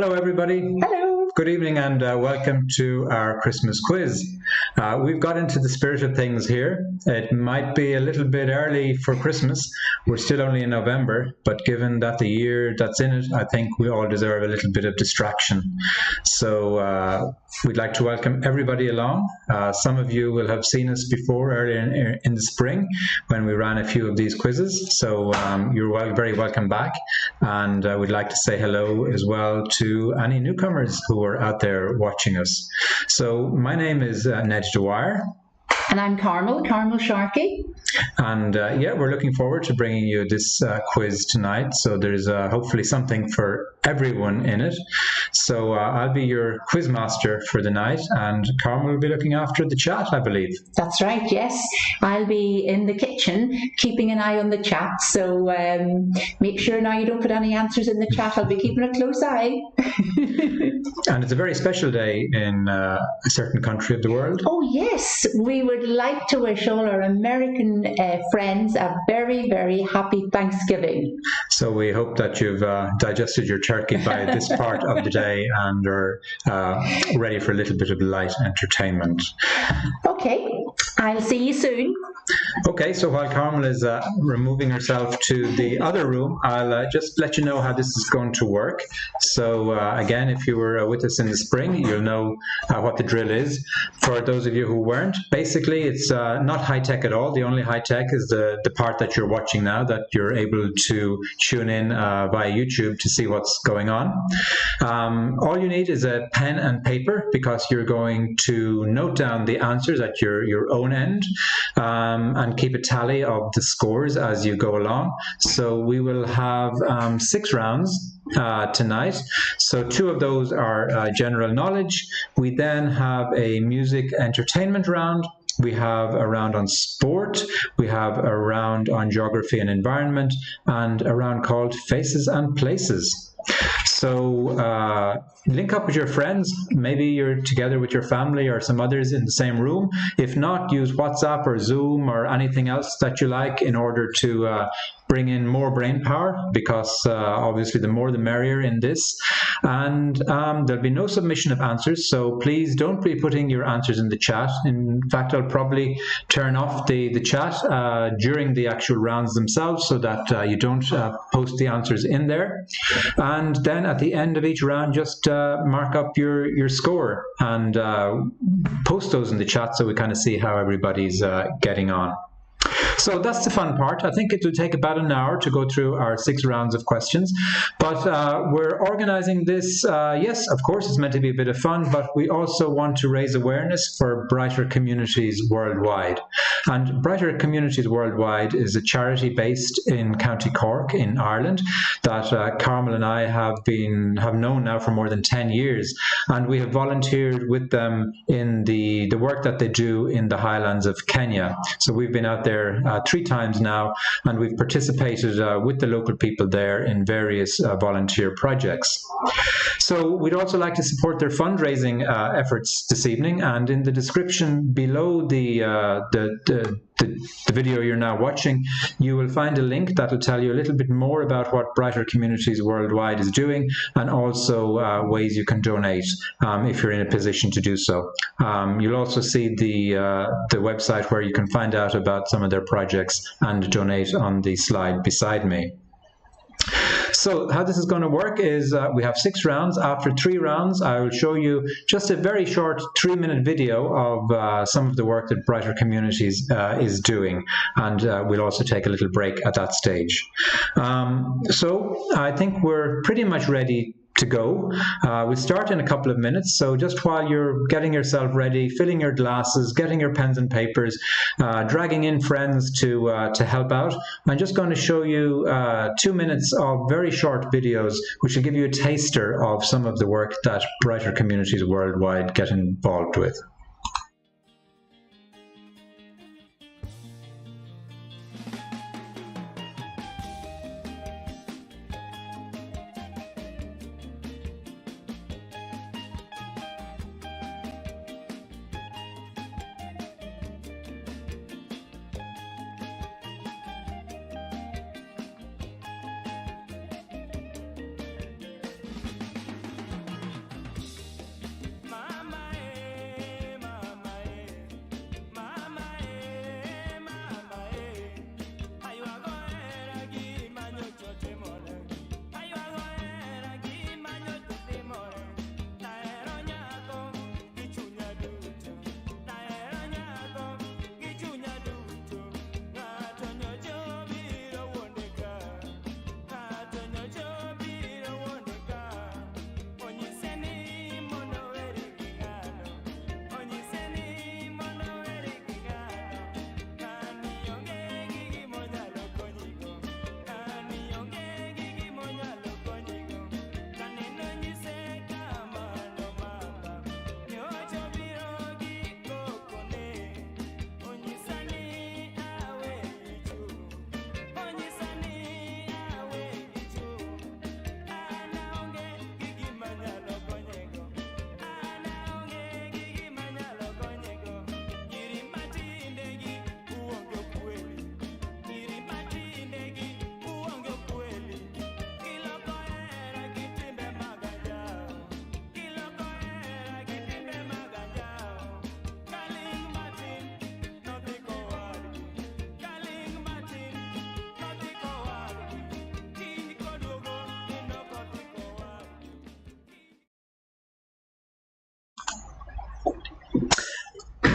Hello, everybody. Hello. Good evening and welcome to our Christmas quiz. We've got into the spirit of things here. It might be a little bit early for Christmas. We're still only in November, but given that the year that's in it, I think we all deserve a little bit of distraction. So we'd like to welcome everybody along. Some of you will have seen us before earlier in the spring when we ran a few of these quizzes. So you're very welcome back. And we'd like to say hello as well to any newcomers who are out there watching us. So my name is Ned Dwyer. And I'm Carmel Sharkey. And we're looking forward to bringing you this quiz tonight. So there's hopefully something for everyone in it. So I'll be your quiz master for the night, and Carmel will be looking after the chat, I believe. That's right, yes. I'll be in the kitchen keeping an eye on the chat. So make sure now you don't put any answers in the chat. I'll be keeping a close eye. And it's a very special day in a certain country of the world. Oh, yes. We would like to wish all our American friends a very, very happy Thanksgiving. So we hope that you've digested your turkey by this part of the day and are ready for a little bit of light entertainment. Okay, I'll see you soon. Okay, so while Carmel is removing herself to the other room, I'll just let you know how this is going to work. So again, if you were with us in the spring, you'll know what the drill is. For those of you who weren't, basically it's not high-tech at all. The only high-tech is the part that you're watching now, that you're able to tune in via YouTube to see what's going on. All you need is a pen and paper, because you're going to note down the answers at your own end. And keep a tally of the scores as you go along. So we will have 6 rounds tonight. So 2 of those are general knowledge. We then have a music entertainment round. We have a round on sport. We have a round on geography and environment, and a round called Faces and Places. So link up with your friends. Maybe you're together with your family or some others in the same room. If not, use WhatsApp or Zoom or anything else that you like in order to bring in more brain power, because obviously the more the merrier in this. And there'll be no submission of answers, so please don't be putting your answers in the chat. In fact, I'll probably turn off the chat during the actual rounds themselves, so that you don't post the answers in there. And then at the end of each round, just mark up your score and post those in the chat so we kind of see how everybody's getting on. So that's the fun part. I think it will take about an hour to go through our 6 rounds of questions, but we're organizing this. Yes, of course, it's meant to be a bit of fun, but we also want to raise awareness for Brighter Communities Worldwide. And Brighter Communities Worldwide is a charity based in County Cork in Ireland that Carmel and I have known now for more than 10 years. And we have volunteered with them in the work that they do in the highlands of Kenya. So we've been out there 3 times now, and we've participated with the local people there in various volunteer projects. So we'd also like to support their fundraising efforts this evening, and in the description below the video you're now watching, you will find a link that will tell you a little bit more about what Brighter Communities Worldwide is doing, and also ways you can donate if you're in a position to do so. You'll also see the website where you can find out about some of their projects and donate on the slide beside me. So how this is going to work is we have 6 rounds. After 3 rounds, I will show you just a very short 3-minute video of some of the work that Brighter Communities is doing. And we'll also take a little break at that stage. So I think we're pretty much ready to go. We'll start in a couple of minutes, so just while you're getting yourself ready, filling your glasses, getting your pens and papers, dragging in friends to help out, I'm just going to show you 2 minutes of very short videos which will give you a taster of some of the work that Brighter Communities Worldwide get involved with.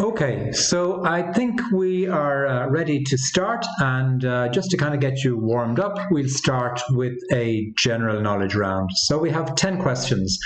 Okay, so I think we are ready to start, and just to kind of get you warmed up, we'll start with a general knowledge round. So we have 10 questions,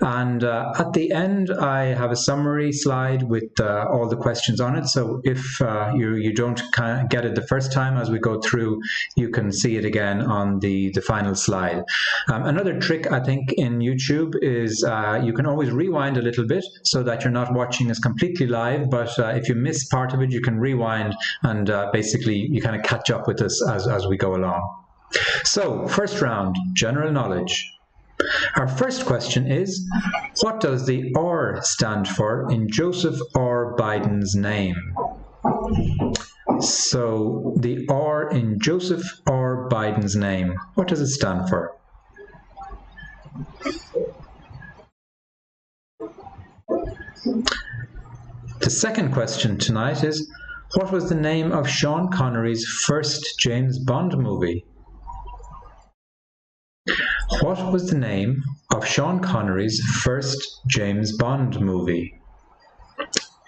and at the end I have a summary slide with all the questions on it, so if you don't kind of get it the first time as we go through, you can see it again on the final slide. Another trick I think in YouTube is you can always rewind a little bit so that you're not watching us completely live, but if you miss part of it, you can rewind and basically you kind of catch up with us as we go along. So, first round, general knowledge. Our first question is, what does the R stand for in Joseph R. Biden's name? So, the R in Joseph R. Biden's name, what does it stand for? The second question tonight is, what was the name of Sean Connery's first James Bond movie? What was the name of Sean Connery's first James Bond movie?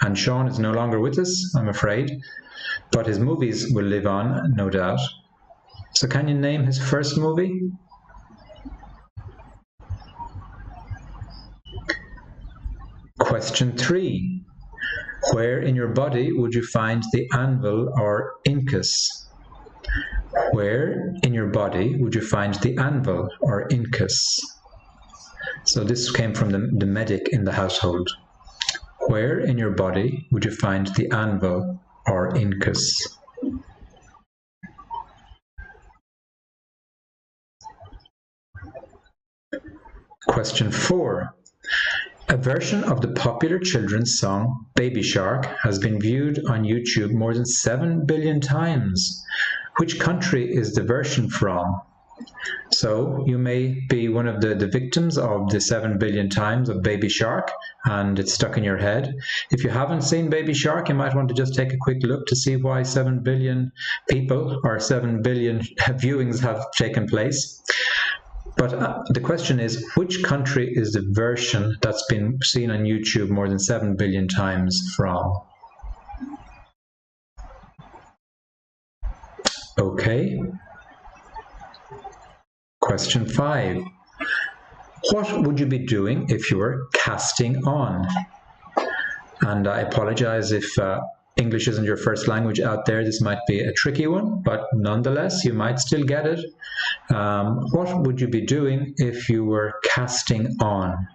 And Sean is no longer with us, I'm afraid, but his movies will live on, no doubt. So can you name his first movie? Question 3. Where in your body would you find the anvil or incus? Where in your body would you find the anvil or incus? So this came from the medic in the household. Where in your body would you find the anvil or incus? Question 4. A version of the popular children's song Baby Shark has been viewed on YouTube more than 7 billion times. Which country is the version from? So you may be one of the victims of the 7 billion times of Baby Shark, and it's stuck in your head. If you haven't seen Baby Shark, you might want to just take a quick look to see why 7 billion people or 7 billion viewings have taken place. But the question is, which country is the version that's been seen on YouTube more than 7 billion times from? Okay. Question 5. What would you be doing if you were casting on? And I apologize if English isn't your first language out there. This might be a tricky one, but nonetheless, you might still get it. What would you be doing if you were casting on?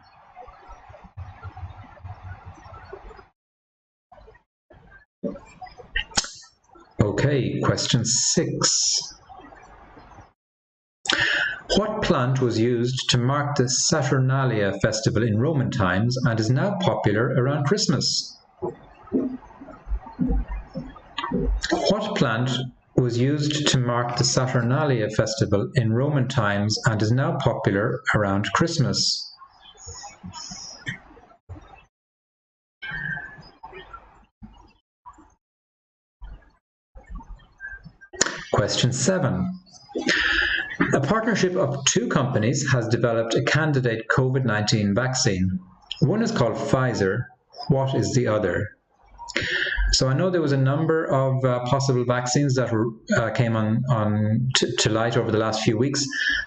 Okay, question 6. What plant was used to mark the Saturnalia festival in Roman times and is now popular around Christmas? What plant was used to mark the Saturnalia festival in Roman times and is now popular around Christmas? Question 7. A partnership of 2 companies has developed a candidate COVID-19 vaccine. One is called Pfizer. What is the other? So I know there was a number of possible vaccines that came on to light over the last few weeks,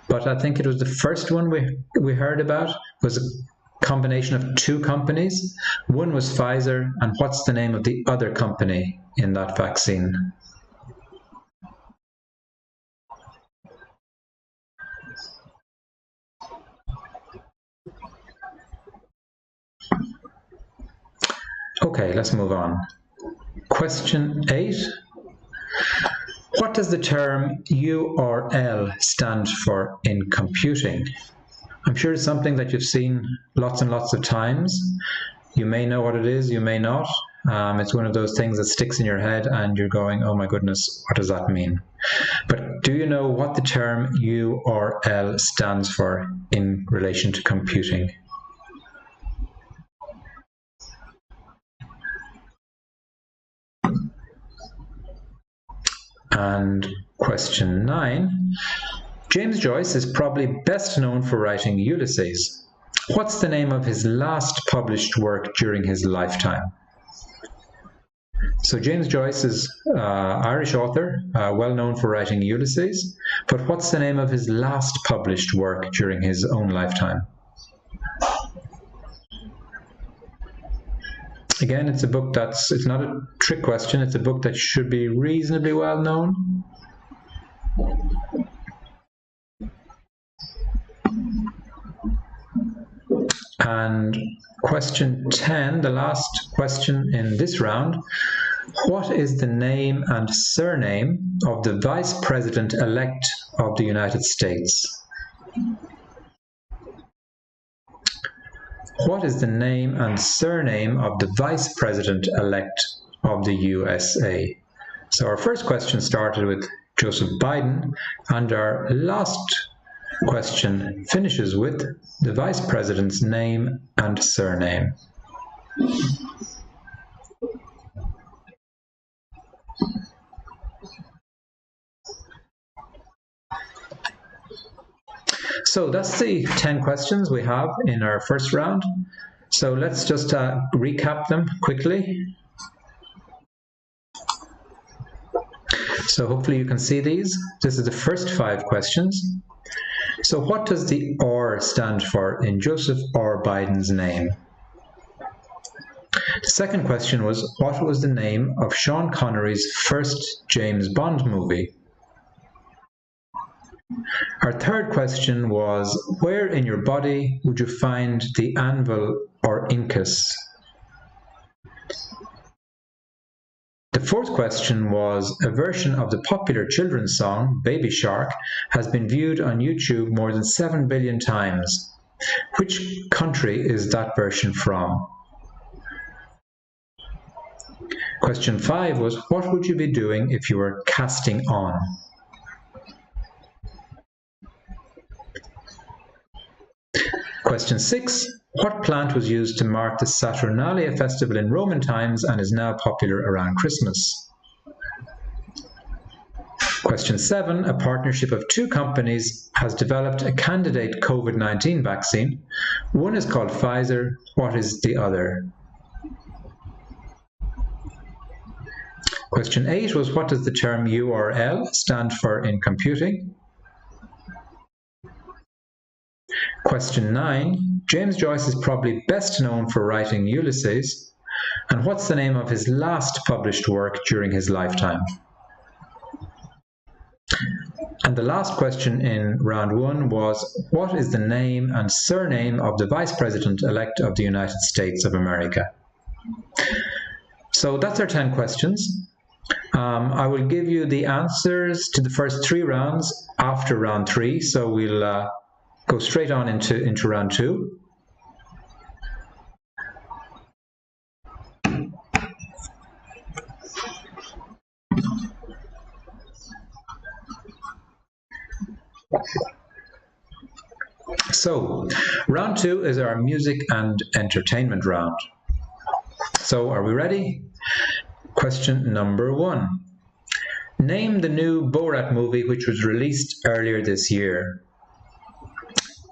but I think it was the first one we heard about was a combination of 2 companies. One was Pfizer, and what's the name of the other company in that vaccine? Okay, let's move on. Question 8. What does the term URL stand for in computing? I'm sure it's something that you've seen lots and lots of times. You may know what it is, you may not. It's one of those things that sticks in your head and you're going, oh my goodness, what does that mean? But do you know what the term URL stands for in relation to computing? And question 9. James Joyce is probably best known for writing Ulysses. What's the name of his last published work during his lifetime? So James Joyce is Irish author, well known for writing Ulysses, but what's the name of his last published work during his own lifetime? Again, it's a book it's not a trick question, it's a book that should be reasonably well known. And question 10, the last question in this round. What is the name and surname of the Vice President-elect of the United States? What is the name and surname of the Vice President-elect of the USA? So our first question started with Joseph Biden, and our last question finishes with the Vice President's name and surname. So that's the 10 questions we have in our first round. So let's just recap them quickly. So hopefully you can see these. This is the first 5 questions. So what does the R stand for in Joseph R. Biden's name? The second question was, what was the name of Sean Connery's first James Bond movie? Our third question was, where in your body would you find the anvil or incus? The fourth question was, a version of the popular children's song, Baby Shark, has been viewed on YouTube more than 7 billion times. Which country is that version from? Question 5 was, what would you be doing if you were casting on? Question 6. What plant was used to mark the Saturnalia festival in Roman times and is now popular around Christmas? Question 7. A partnership of 2 companies has developed a candidate COVID-19 vaccine. One is called Pfizer. What is the other? Question 8 was, what does the term URL stand for in computing? Question 9. James Joyce is probably best known for writing Ulysses. And what's the name of his last published work during his lifetime? And the last question in round 1 was, what is the name and surname of the Vice President-elect of the United States of America? So that's our 10 questions. I will give you the answers to the first 3 rounds after round 3, so we'll go straight on into round 2. So, round 2 is our music and entertainment round. So, are we ready? Question number 1. Name the new Borat movie which was released earlier this year.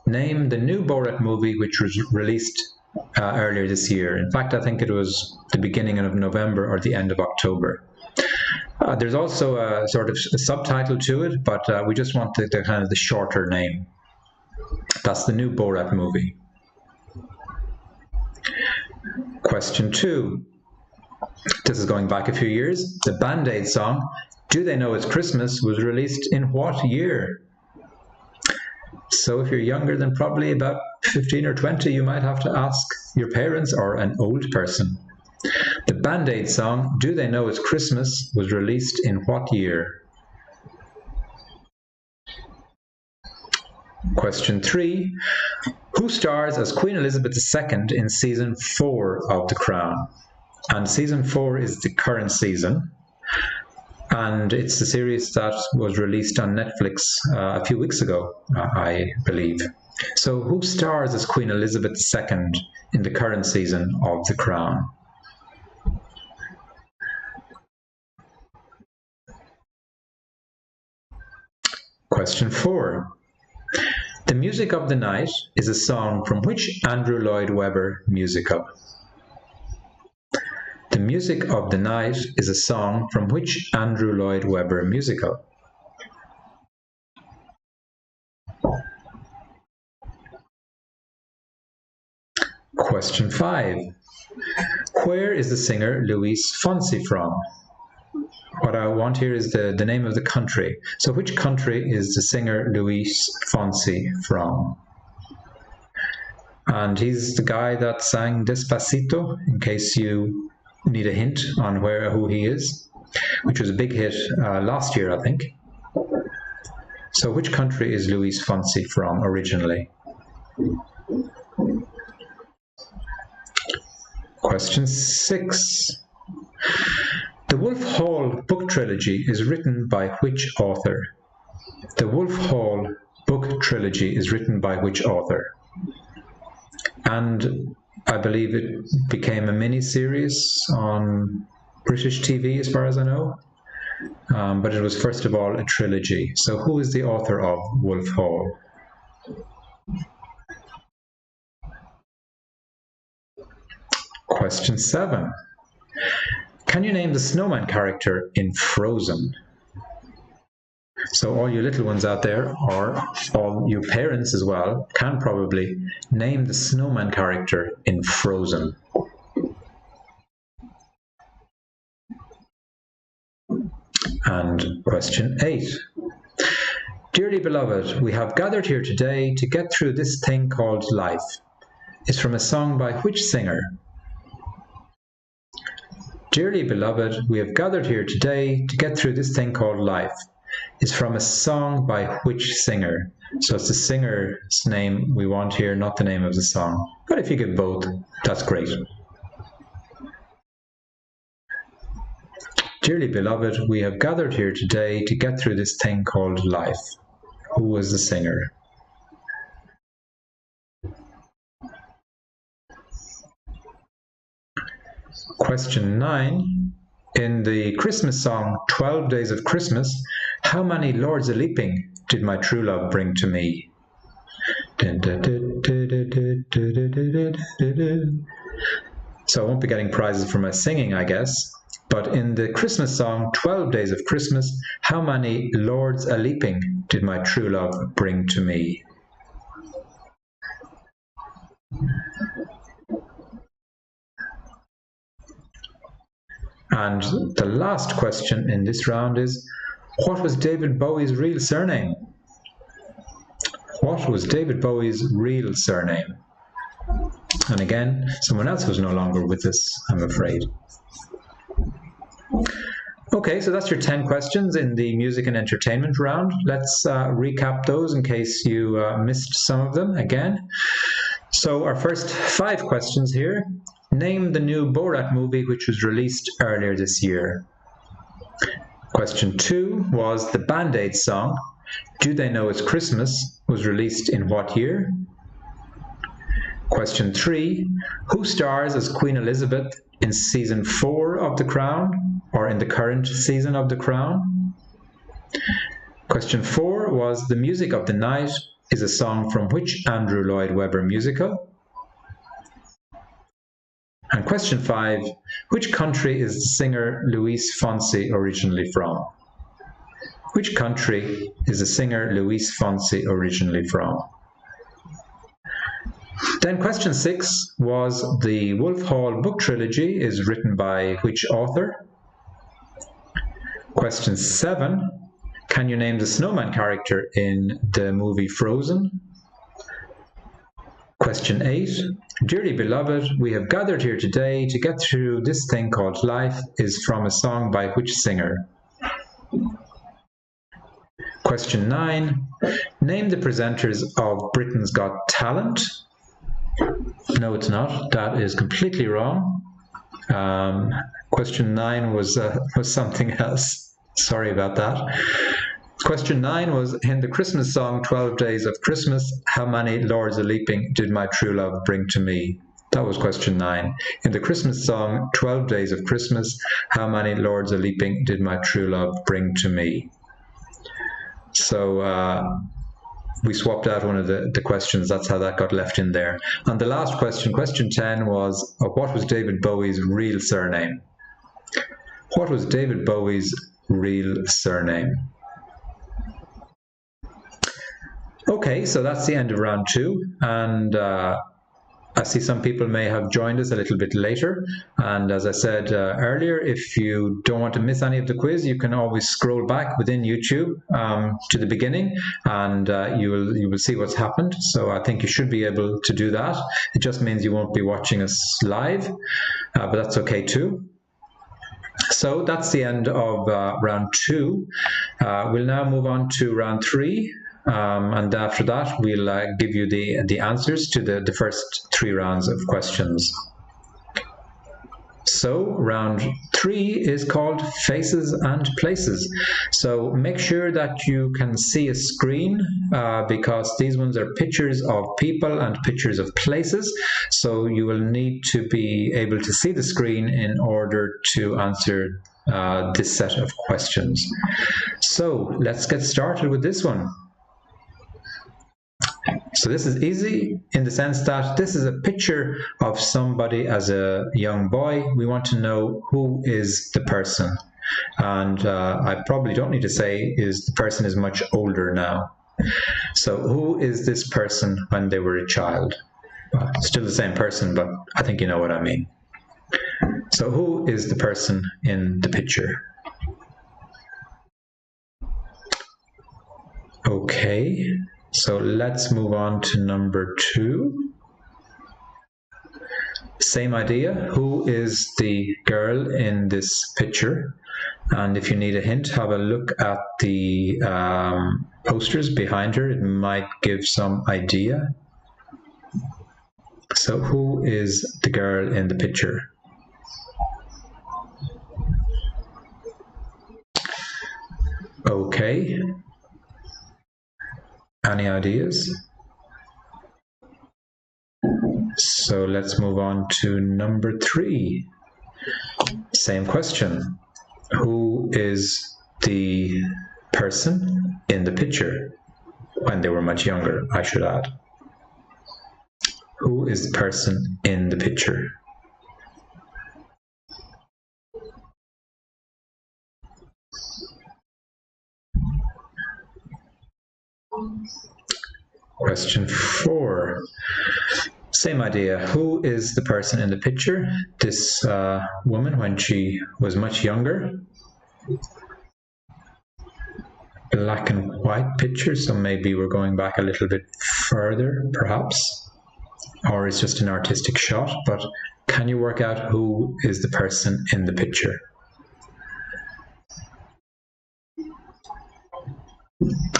Name the new Borat movie which was released earlier this year. In fact, I think it was the beginning of November or the end of October. There's also a sort of a subtitle to it, but we just want the kind of the shorter name. That's the new Borat movie. Question 2. This is going back a few years. The Band-Aid song, Do They Know It's Christmas, was released in what year? So if you're younger than probably about 15 or 20, you might have to ask your parents or an old person. The Band-Aid song, Do They Know It's Christmas, was released in what year? Question 3. Who stars as Queen Elizabeth II in season 4 of The Crown? And season 4 is the current season. And it's the series that was released on Netflix a few weeks ago, I believe. So who stars as Queen Elizabeth II in the current season of The Crown? Question 4. The Music of the Night is a song from which Andrew Lloyd Webber musical? The music of the night is a song from which Andrew Lloyd Webber musical? Question 5. Where is the singer Luis Fonsi from? What I want here is the name of the country. So which country is the singer Luis Fonsi from? And he's the guy that sang Despacito, in case you need a hint on who he is, which was a big hit last year, I think. So which country is Luis Fonsi from originally? Question 6. The Wolf Hall book trilogy is written by which author? The Wolf Hall book trilogy is written by which author? And I believe it became a mini-series on British TV, as far as I know. But it was first of all a trilogy. So who is the author of Wolf Hall? Question 7. Can you name the snowman character in Frozen? So all you little ones out there, or all you parents as well, can probably name the snowman character in Frozen. And question 8. Dearly beloved, we have gathered here today to get through this thing called life. Is from a song by which singer? Dearly beloved, we have gathered here today to get through this thing called life. Is from a song by which singer? So it's the singer's name we want here, not the name of the song. But if you give both, that's great. Dearly beloved, we have gathered here today to get through this thing called life. Who was the singer? Question 9. In the Christmas song 12 Days of Christmas, how many Lords a Leaping did my true love bring to me? So I won't be getting prizes for my singing, I guess. But in the Christmas song 12 Days of Christmas, how many Lords a Leaping did my true love bring to me? And the last question in this round is, what was David Bowie's real surname? What was David Bowie's real surname? And again, someone else who's no longer with us, I'm afraid. Okay, so that's your 10 questions in the music and entertainment round. Let's recap those in case you missed some of them again. So our first 5 questions here. Name the new Borat movie which was released earlier this year. Question 2 was the Band-Aid song, Do They Know It's Christmas, was released in what year? Question 3, who stars as Queen Elizabeth in season 4 of The Crown, or in the current season of The Crown? Question 4 was the music of the night is a song from which Andrew Lloyd Webber musical? And question 5, which country is the singer Luis Fonsi originally from? Which country is the singer Luis Fonsi originally from? Then question 6 was the Wolf Hall book trilogy is written by which author? Question 7, can you name the snowman character in the movie Frozen? Question 8, dearly beloved, we have gathered here today to get through this thing called life is from a song by which singer? Question 9, name the presenters of Britain's Got Talent. No, it's not. That is completely wrong. Question 9 was something else. Sorry about that. Question 9 was, in the Christmas song 12 Days of Christmas, how many Lords a Leaping did my true love bring to me? That was question 9. In the Christmas song 12 Days of Christmas, how many Lords a Leaping did my true love bring to me? So we swapped out one of the questions. That's how that got left in there. And the last question, question 10, was what was David Bowie's real surname? What was David Bowie's real surname? Okay, so that's the end of round 2, and I see some people may have joined us a little bit later, and as I said earlier, if you don't want to miss any of the quiz, you can always scroll back within YouTube to the beginning, and you will see what's happened. So I think you should be able to do that. It just means you won't be watching us live, but that's okay too. So that's the end of round 2. We'll now move on to round 3. And after that, we'll give you the answers to the first 3 rounds of questions. So round 3 is called Faces and Places. So make sure that you can see a screen because these ones are pictures of people and pictures of places. So you will need to be able to see the screen in order to answer this set of questions. So let's get started with this one. So this is easy in the sense that this is a picture of somebody as a young boy. We want to know who is the person. And I probably don't need to say the person is much older now. So who is this person when they were a child? Still the same person, but I think you know what I mean. So who is the person in the picture? Okay. So let's move on to number 2. Same idea. Who is the girl in this picture? And if you need a hint, have a look at the posters behind her. It might give some idea. So who is the girl in the picture? Okay. Any ideas? So let's move on to number 3. Same question. Who is the person in the picture? When they were much younger, I should add. Who is the person in the picture? Question 4. Same idea. Who is the person in the picture? This woman when she was much younger. Black and white picture, so maybe we're going back a little bit further, perhaps. Or it's just an artistic shot, but can you work out who is the person in the picture?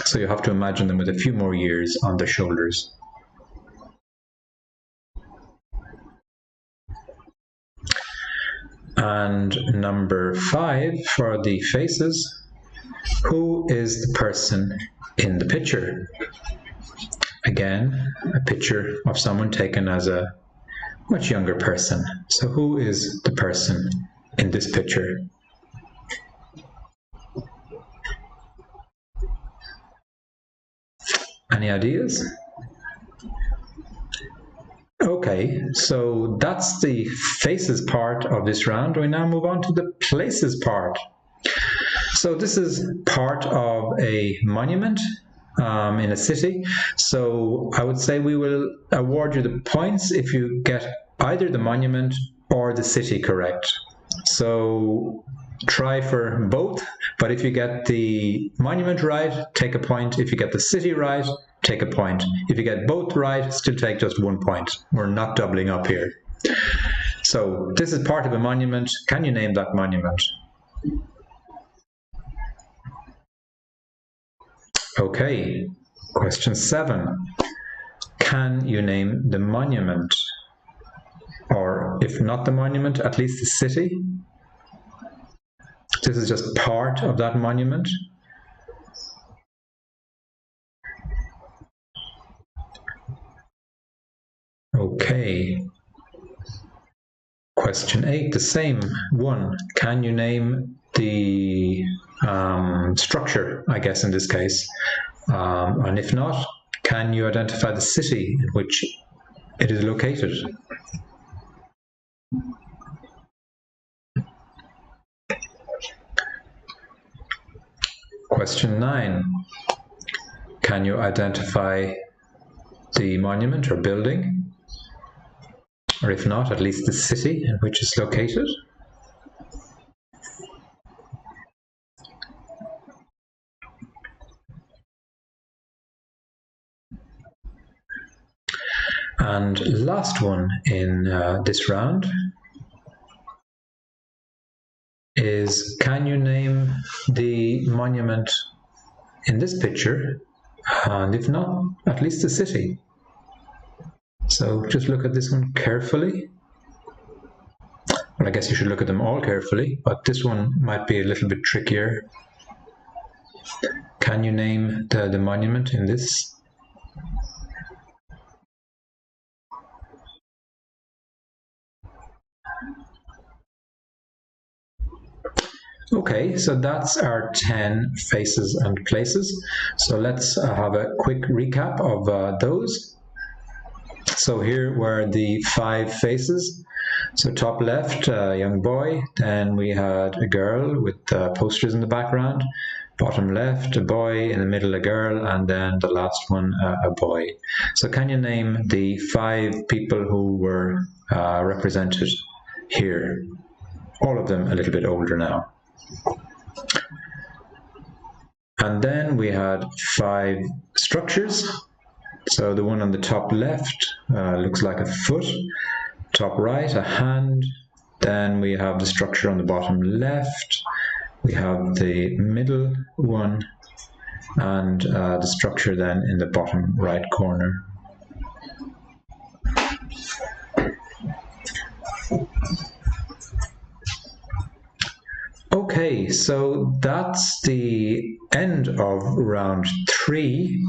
So you have to imagine them with a few more years on their shoulders. And number 5 for the faces. Who is the person in the picture? Again, a picture of someone taken as a much younger person. So who is the person in this picture? Any ideas? Okay, so that's the faces part of this round. We now move on to the places part. So this is part of a monument in a city. So I would say we will award you the points if you get either the monument or the city correct. So try for both, but if you get the monument right, take a point. If you get the city right, take a point. If you get both right, still take just 1 point. We're not doubling up here. So this is part of a monument. Can you name that monument? Okay, question 7. Can you name the monument? Or if not the monument, at least the city? This is just part of that monument. Okay. Question 8, the same one. Can you name the structure, I guess, in this case? And if not, can you identify the city in which it is located? Question 9. Can you identify the monument or building? Or if not, at least the city in which it's located? And last one in this round is, can you name the monument in this picture, and if not, at least the city? So just look at this one carefully. Well, I guess you should look at them all carefully, but this one might be a little bit trickier. Can you name the monument in this? Okay, so that's our 10 faces and places. So let's have a quick recap of those. So here were the 5 faces. So top left, a young boy, then we had a girl with posters in the background. Bottom left, a boy, in the middle a girl, and then the last one a boy. So can you name the 5 people who were represented here? All of them a little bit older now. And then we had 5 structures. So the one on the top left looks like a foot, top right a hand, then we have the structure on the bottom left, we have the middle one, and the structure then in the bottom right corner. Okay, so that's the end of round 3.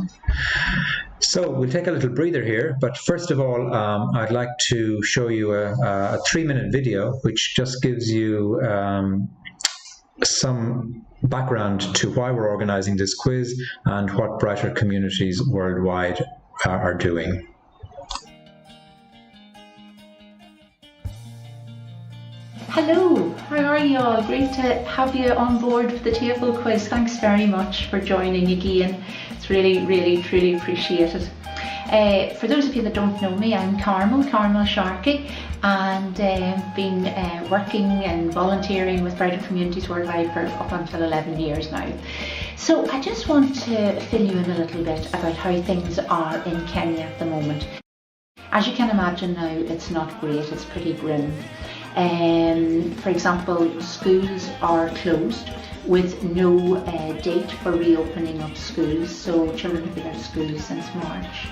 So we'll take a little breather here, but first of all, I'd like to show you a 3-minute video which just gives you some background to why we're organizing this quiz and what Brighter Communities Worldwide are doing. Hello, how are you all? Great to have you on board with the table quiz. Thanks very much for joining again. It's really, truly appreciated. For those of you that don't know me, I'm Carmel Sharkey, and been working and volunteering with Brighter Communities Worldwide for up until 11 years now. So I just want to fill you in a little bit about how things are in Kenya at the moment. As you can imagine now, it's not great, it's pretty grim. For example, schools are closed with no date for reopening of schools, so children have been out of school since March,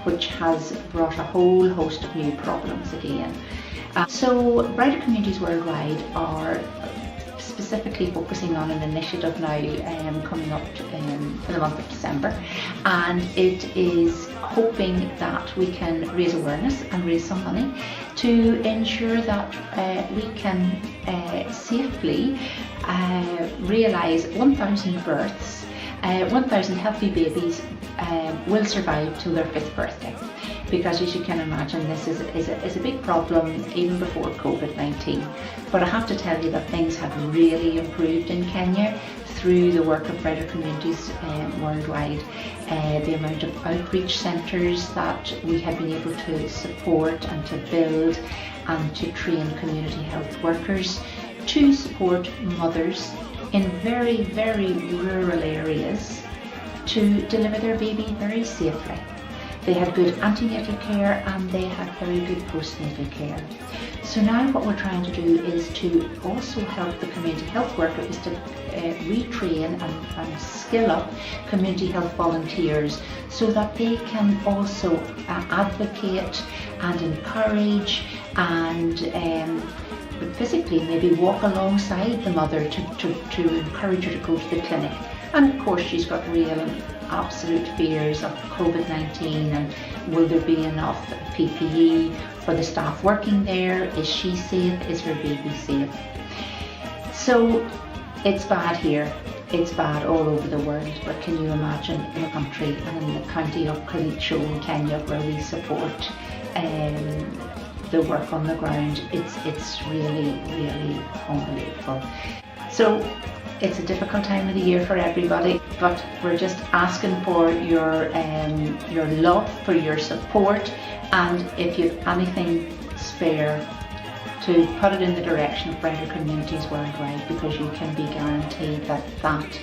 which has brought a whole host of new problems again. So Brighter Communities Worldwide are specifically focusing on an initiative now coming up for the month of December, and it is hoping that we can raise awareness and raise some money to ensure that we can safely realise 1,000 births, 1,000 healthy babies will survive till their 5th birthday. Because as you can imagine, this is a big problem even before COVID-19. But I have to tell you that things have really improved in Kenya through the work of Brighter Communities Worldwide. The amount of outreach centres that we have been able to support and to build and to train community health workers to support mothers in very, very rural areas to deliver their baby very safely. They had good antenatal care and they had very good postnatal care. So now what we're trying to do is to also help the community health workers to retrain and skill up community health volunteers so that they can also advocate and encourage and physically maybe walk alongside the mother to encourage her to go to the clinic. And of course she's got real and absolute fears of COVID-19 and will there be enough PPE for the staff working there? Is she safe? Is her baby safe? So it's bad here, it's bad all over the world, but can you imagine in a country and in the county of Kericho in Kenya where we support the work on the ground, it's really, really unbelievable. So It's a difficult time of the year for everybody, but we're just asking for your love, for your support, and if you have anything spare, to put it in the direction of brighter communities worldwide, because you can be guaranteed that that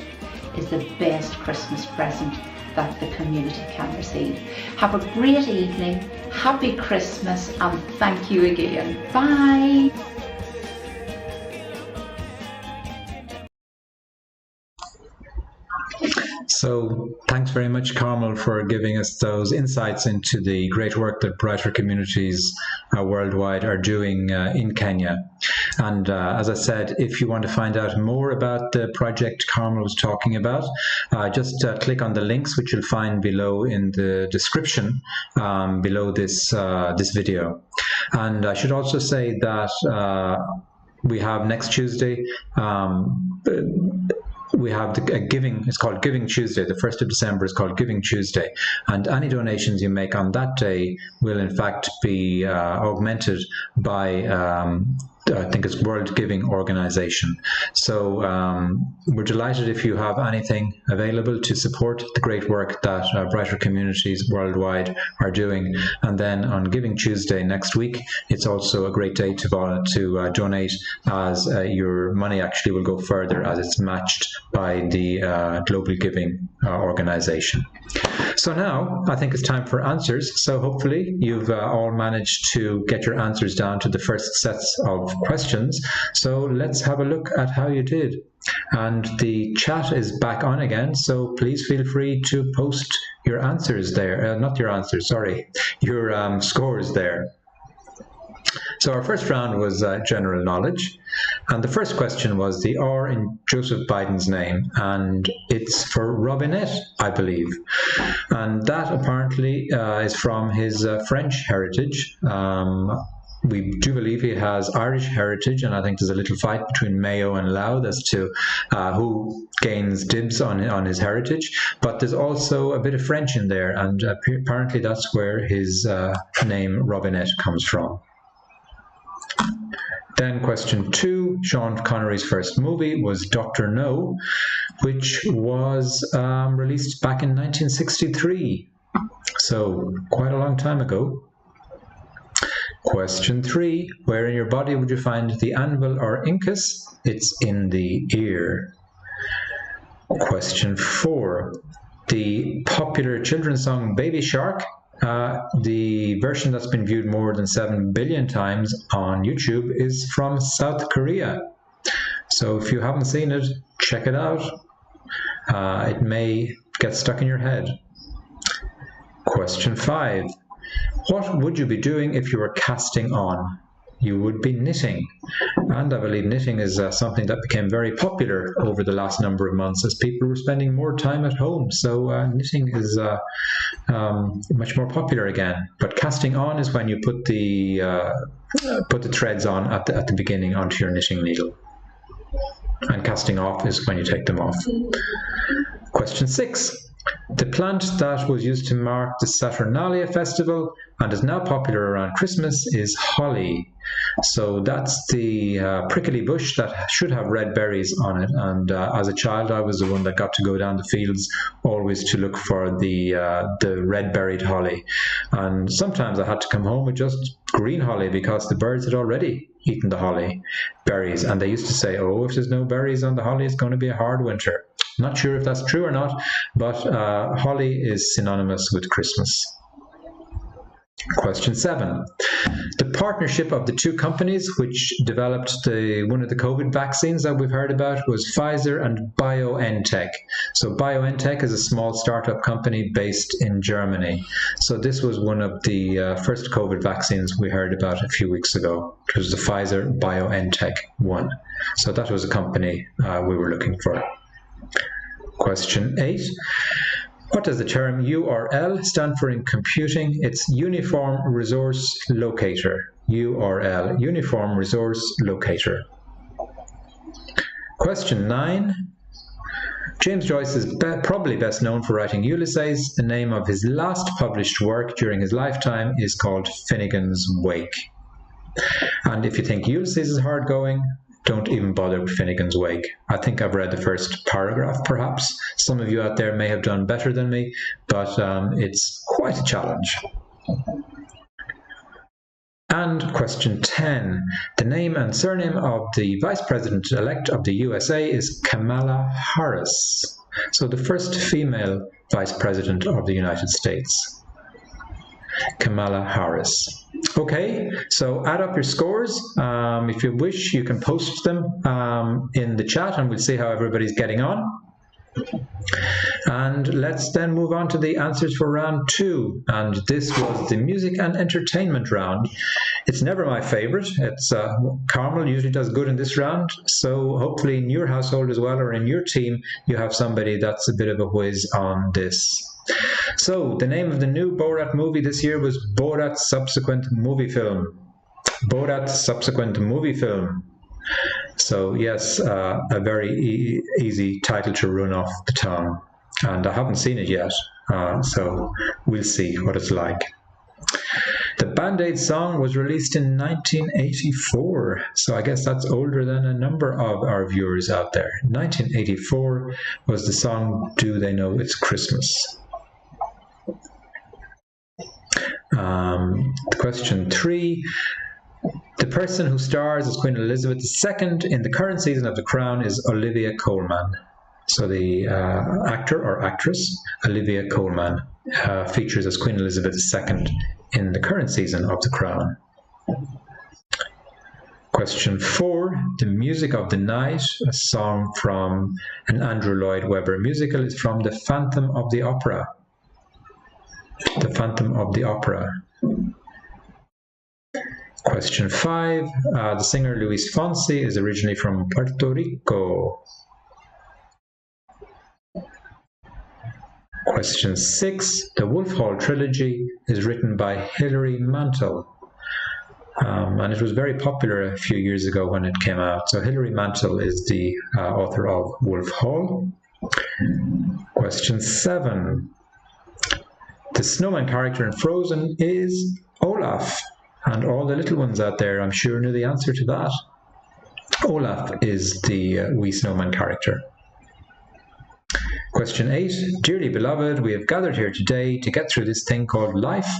is the best Christmas present that the community can receive. Have a great evening, happy Christmas, and thank you again. Bye. So thanks very much, Carmel, for giving us those insights into the great work that brighter communities worldwide are doing in Kenya. And as I said, if you want to find out more about the project Carmel was talking about, just click on the links which you'll find below in the description below this video. And I should also say that we have next Tuesday we have a giving, it's called Giving Tuesday. The 1st of December is called Giving Tuesday. And any donations you make on that day will in fact be augmented by I think it's World Giving Organization. So we're delighted if you have anything available to support the great work that brighter communities worldwide are doing. And then on Giving Tuesday next week, it's also a great day to donate, as your money actually will go further, as it's matched by the Global Giving Organization. So now I think it's time for answers. So hopefully you've all managed to get your answers down to the first sets of questions. So let's have a look at how you did. And the chat is back on again, so please feel free to post your answers there. Not your answers, sorry, your scores there. So our first round was general knowledge, and the first question was the R in Joseph Biden's name, and it's for Robinette, I believe, and that apparently is from his French heritage. We do believe he has Irish heritage, and I think there's a little fight between Mayo and Louth as to who gains dibs on his heritage, but there's also a bit of French in there, and apparently that's where his name Robinette comes from. Then question 2, Sean Connery's first movie was Dr. No, which was released back in 1963, so quite a long time ago. Question 3, where in your body would you find the anvil or incus? It's in the ear. Question 4, the popular children's song Baby Shark, the version that's been viewed more than 7 billion times on YouTube is from South Korea. So if you haven't seen it, check it out. It may get stuck in your head. Question 5, what would you be doing if you were casting on? You would be knitting. And I believe knitting is something that became very popular over the last number of months as people were spending more time at home. So knitting is much more popular again. But casting on is when you put the threads on at the beginning onto your knitting needle. And casting off is when you take them off. Question 6. The plant that was used to mark the Saturnalia festival and is now popular around Christmas is holly. So that's the prickly bush that should have red berries on it. And as a child, I was the one that got to go down the fields always to look for the red berried holly. And sometimes I had to come home with just green holly because the birds had already eaten the holly berries. And they used to say, oh, if there's no berries on the holly, it's going to be a hard winter. Not sure if that's true or not, but holly is synonymous with Christmas. Question 7. The partnership of the two companies which developed one of the COVID vaccines that we've heard about was Pfizer and BioNTech. So BioNTech is a small startup company based in Germany. So this was one of the first COVID vaccines we heard about a few weeks ago. It was the Pfizer BioNTech one. So that was a company we were looking for. Question 8. What does the term URL stand for in computing? It's Uniform Resource Locator. URL, Uniform Resource Locator. Question 9. James Joyce is probably best known for writing Ulysses. The name of his last published work during his lifetime is called Finnegan's Wake. And if you think Ulysses is hard going, don't even bother with Finnegan's Wake. I think I've read the first paragraph, perhaps. Some of you out there may have done better than me, but it's quite a challenge. And question 10. The name and surname of the Vice President-elect of the USA is Kamala Harris. So the first female Vice President of the United States. Kamala Harris. Okay, so add up your scores. If you wish, you can post them in the chat and we'll see how everybody's getting on. And let's then move on to the answers for round 2. And this was the music and entertainment round. It's never my favorite. It's Carmel usually does good in this round. So hopefully in your household as well, or in your team, you have somebody that's a bit of a whiz on this. So the name of the new Borat movie this year was Borat's Subsequent Movie Film. Borat's Subsequent Movie Film. So yes, a very easy title to run off the tongue. And I haven't seen it yet, so we'll see what it's like. The Band-Aid song was released in 1984, so I guess that's older than a number of our viewers out there. 1984 was the song Do They Know It's Christmas? Question 3. The person who stars as Queen Elizabeth II in the current season of The Crown is Olivia Colman. So the actor or actress, Olivia Colman, features as Queen Elizabeth II in the current season of The Crown. Question 4. The Music of the Night, a song from an Andrew Lloyd Webber musical, is from The Phantom of the Opera. The Phantom of the Opera. Question 5. The singer Luis Fonsi is originally from Puerto Rico. Question 6. The Wolf Hall trilogy is written by Hilary Mantel. And it was very popular a few years ago when it came out. So Hilary Mantel is the author of Wolf Hall. Question 7. The snowman character in Frozen is Olaf. And all the little ones out there, I'm sure, knew the answer to that. Olaf is the wee snowman character. Question 8. Dearly beloved, we have gathered here today to get through this thing called life,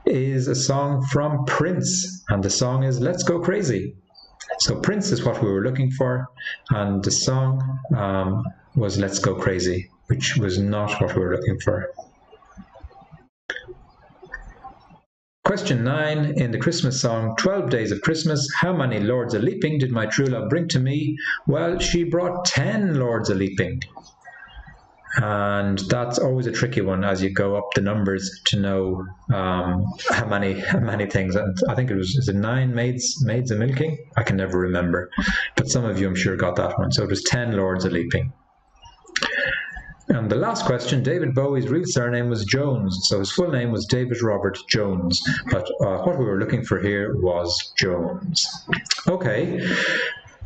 is a song from Prince. And the song is Let's Go Crazy. So Prince is what we were looking for. And the song was Let's Go Crazy, which was not what we were looking for. Question 9. In the Christmas song, 12 Days of Christmas, how many lords a-leaping did my true love bring to me? Well, she brought 10 lords a-leaping. And that's always a tricky one as you go up the numbers to know how many things. And I think is it 9 maids a-milking? I can never remember. But some of you, I'm sure, got that one. So it was 10 lords a-leaping. And the last question, David Bowie's real surname was Jones, so his full name was David Robert Jones, but what we were looking for here was Jones. Okay,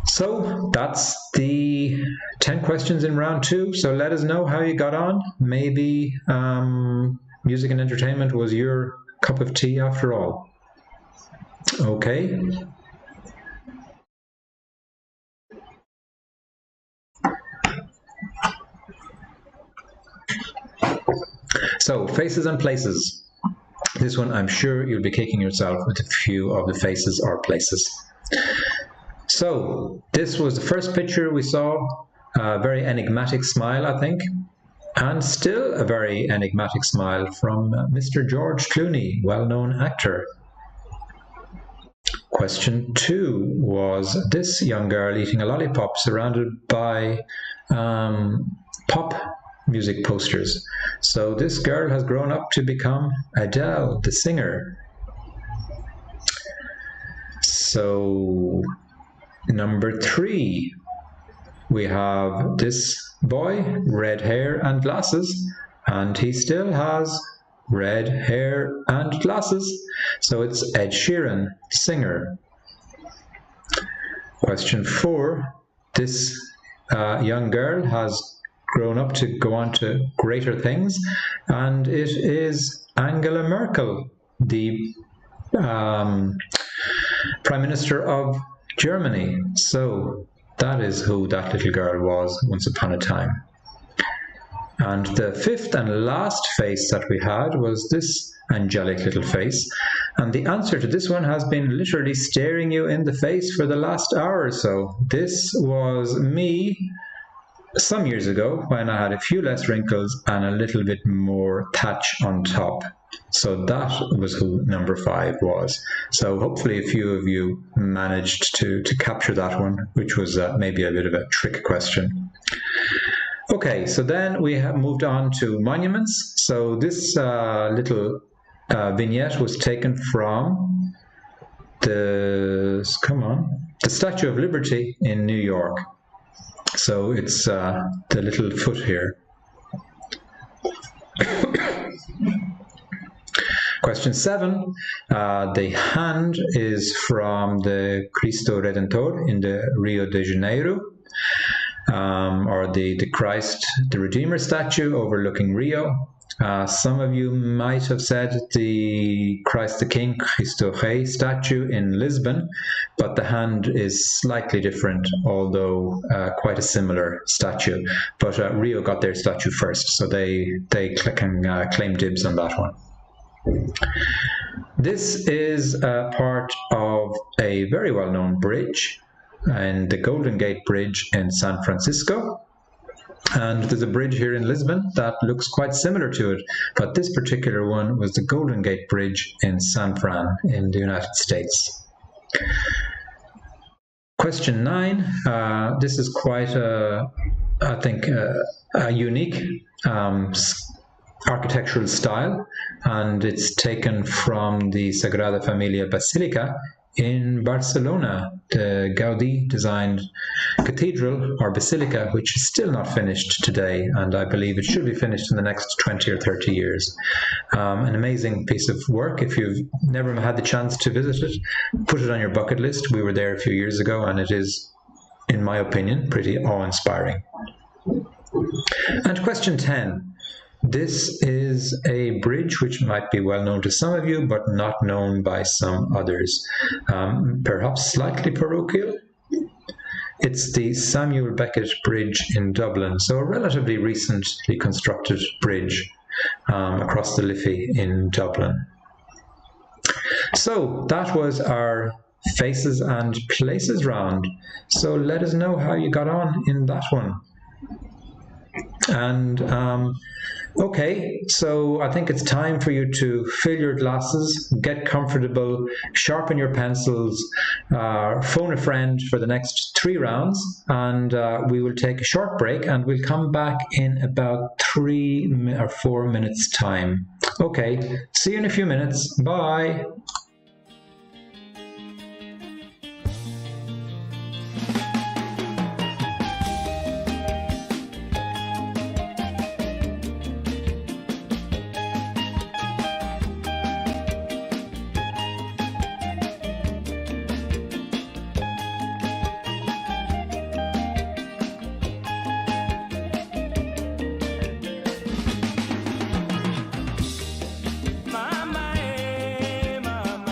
so that's the 10 questions in round 2, so let us know how you got on. Maybe music and entertainment was your cup of tea after all. Okay. So, faces and places. This one, I'm sure you'll be kicking yourself with a few of the faces or places. So, this was the first picture we saw. A very enigmatic smile, I think. And still a very enigmatic smile from Mr. George Clooney, well-known actor. Question 2 was this young girl eating a lollipop surrounded by pop music posters. So this girl has grown up to become Adele, the singer. So number 3, we have this boy, red hair and glasses, and he still has red hair and glasses. So it's Ed Sheeran, the singer. Question 4, this young girl has grown up to go on to greater things, and it is Angela Merkel, the Prime Minister of Germany. So that is who that little girl was once upon a time. And the fifth and last face that we had was this angelic little face. And the answer to this one has been literally staring you in the face for the last hour or so. This was me some years ago when I had a few less wrinkles and a little bit more thatch on top. So that was who number 5 was. So hopefully a few of you managed to capture that one, which was maybe a bit of a trick question. Okay, so then we have moved on to monuments. So this little vignette was taken from the Statue of Liberty in New York. So it's the little foot here. Question 7, the hand is from the Cristo Redentor in the Rio de Janeiro, or the Christ the Redeemer statue overlooking Rio. Some of you might have said the Christ the King, Cristo Rei statue in Lisbon, but the hand is slightly different, although quite a similar statue. But Rio got their statue first, so they can claim dibs on that one. This is part of a very well-known bridge, and the Golden Gate Bridge in San Francisco. And there's a bridge here in Lisbon that looks quite similar to it, but this particular one was the Golden Gate Bridge in San Fran in the United States. Question 9. This is quite I think a unique architectural style, and it's taken from the Sagrada Familia Basilica in Barcelona, the Gaudí designed cathedral or basilica, which is still not finished today, and I believe it should be finished in the next 20 or 30 years. An amazing piece of work. If you've never had the chance to visit it, put it on your bucket list. We were there a few years ago, and it is, in my opinion, pretty awe-inspiring. And question 10. This is a bridge which might be well known to some of you, but not known by some others. Perhaps slightly parochial. It's the Samuel Beckett Bridge in Dublin, so a relatively recently constructed bridge across the Liffey in Dublin. So that was our faces and places round. So let us know how you got on in that one. And okay, so I think it's time for you to fill your glasses, get comfortable, sharpen your pencils, phone a friend for the next 3 rounds, and we will take a short break, and we'll come back in about 3 or 4 minutes time. Okay, see you in a few minutes. Bye. Mama, mama.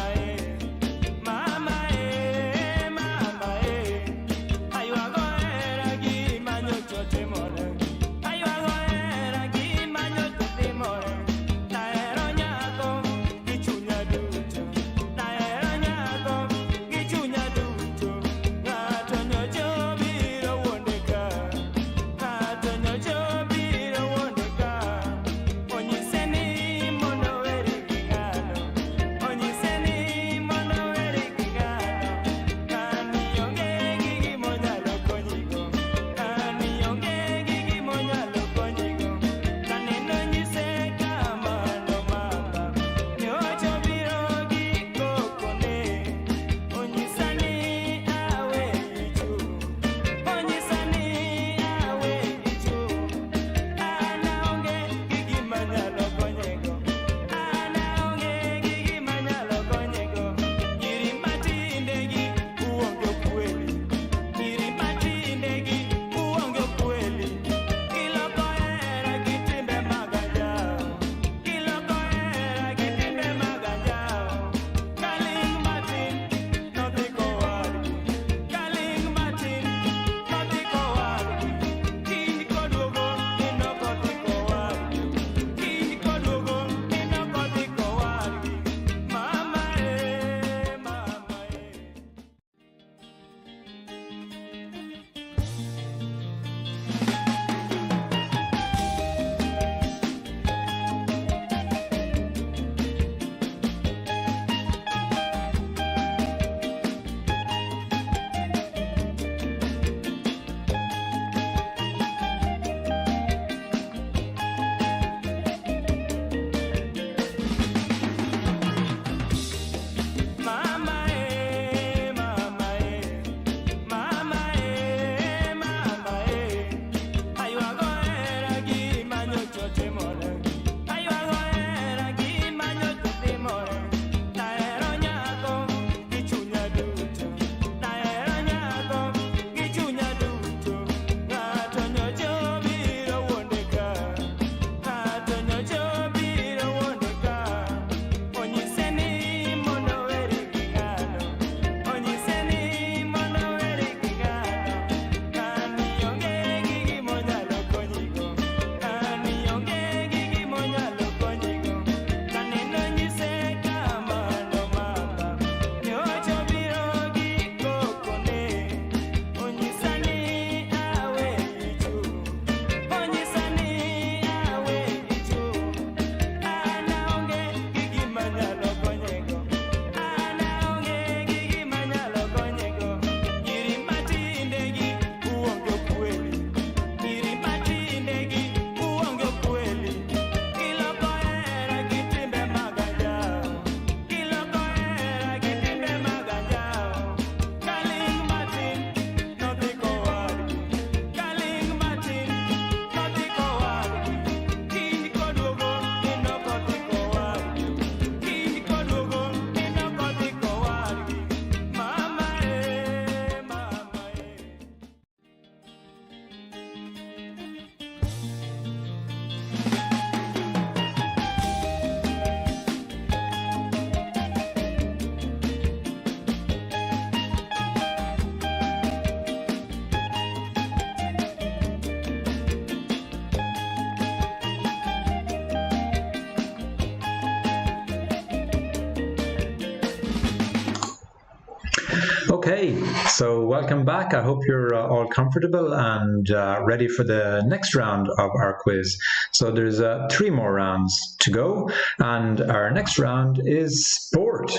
Okay, so welcome back. I hope you're all comfortable and ready for the next round of our quiz. So there's 3 more rounds to go, and our next round is sport.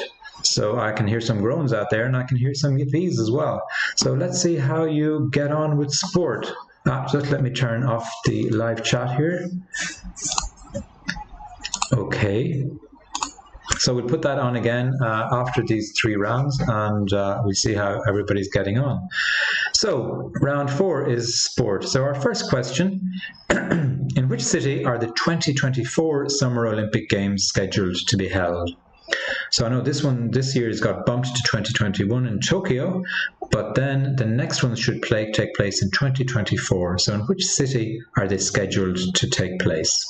So I can hear some groans out there, and I can hear some yippies as well. So let's see how you get on with sport. Just let me turn off the live chat here. Okay. So we'll put that on again after these 3 rounds, and we'll see how everybody's getting on. So round 4 is sport. So our first question, in which city are the 2024 Summer Olympic Games scheduled to be held? So I know this year has got bumped to 2021 in Tokyo, but then the next one should take place in 2024. So in which city are they scheduled to take place?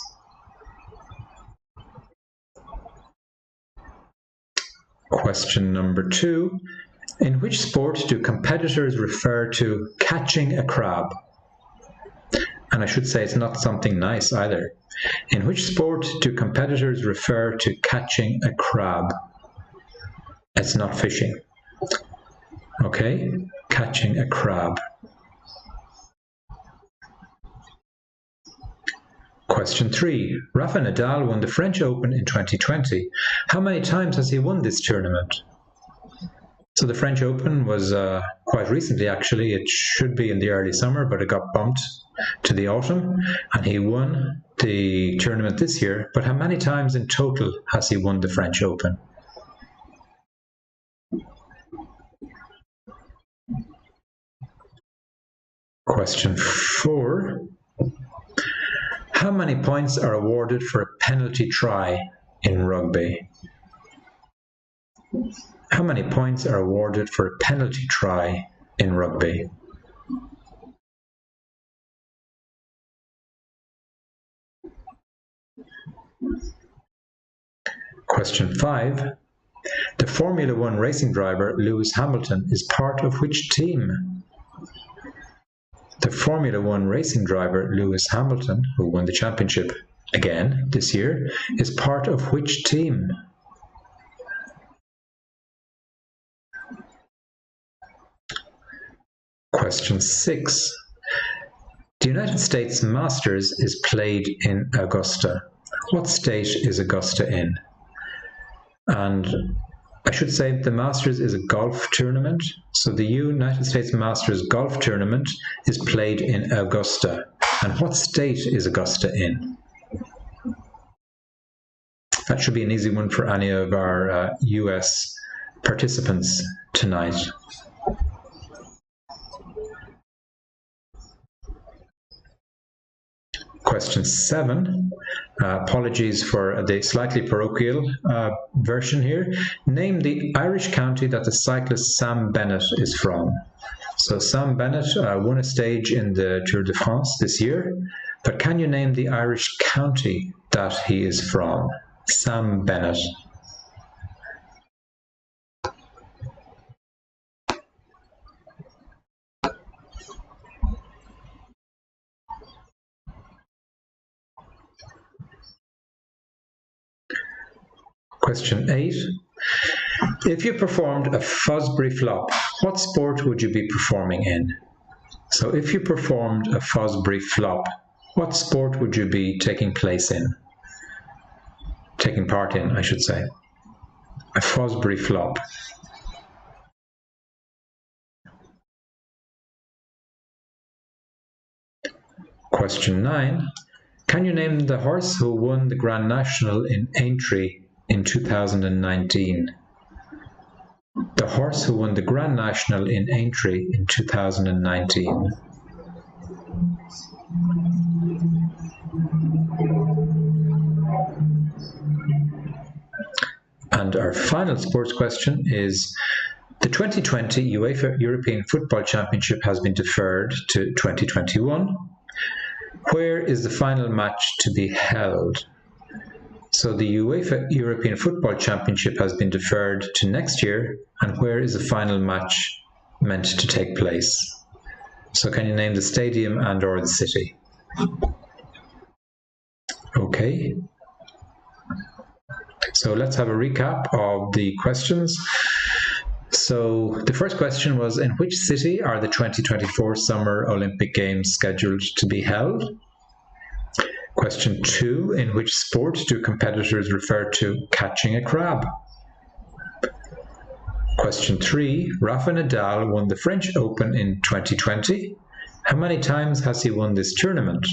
Question number 2. In which sport do competitors refer to catching a crab? And I should say it's not something nice either. In which sport do competitors refer to catching a crab? It's not fishing. Okay, catching a crab. Question 3. Rafa Nadal won the French Open in 2020. How many times has he won this tournament? So the French Open was quite recently, actually. It should be in the early summer, but it got bumped to the autumn, and he won the tournament this year. But how many times in total has he won the French Open? Question 4. How many points are awarded for a penalty try in rugby? How many points are awarded for a penalty try in rugby? Question 5. The Formula One racing driver Lewis Hamilton is part of which team? The Formula One racing driver Lewis Hamilton, who won the championship again this year, is part of which team? Question 6. The United States Masters is played in Augusta. What state is Augusta in? And I should say the Masters is a golf tournament. So the United States Masters golf tournament is played in Augusta. And what state is Augusta in? That should be an easy one for any of our US participants tonight. Question 7. Apologies for the slightly parochial version here. Name the Irish county that the cyclist Sam Bennett is from. So Sam Bennett won a stage in the Tour de France this year, but can you name the Irish county that he is from? Sam Bennett. Question 8. If you performed a Fosbury flop, what sport would you be performing in? So if you performed a Fosbury flop, what sport would you be taking part in, I should say. A Fosbury flop. Question 9. Can you name the horse who won the Grand National in Aintree in 2019? The horse who won the Grand National in Aintree in 2019. And our final sports question is, the 2020 UEFA European Football Championship has been deferred to 2021. Where is the final match to be held? So the UEFA European Football Championship has been deferred to next year, and where is the final match meant to take place? So can you name the stadium and or the city? Okay. So let's have a recap of the questions. So the first question was, in which city are the 2024 Summer Olympic Games scheduled to be held? Question 2, in which sport do competitors refer to catching a crab? Question 3, Rafa Nadal won the French Open in 2020. How many times has he won this tournament?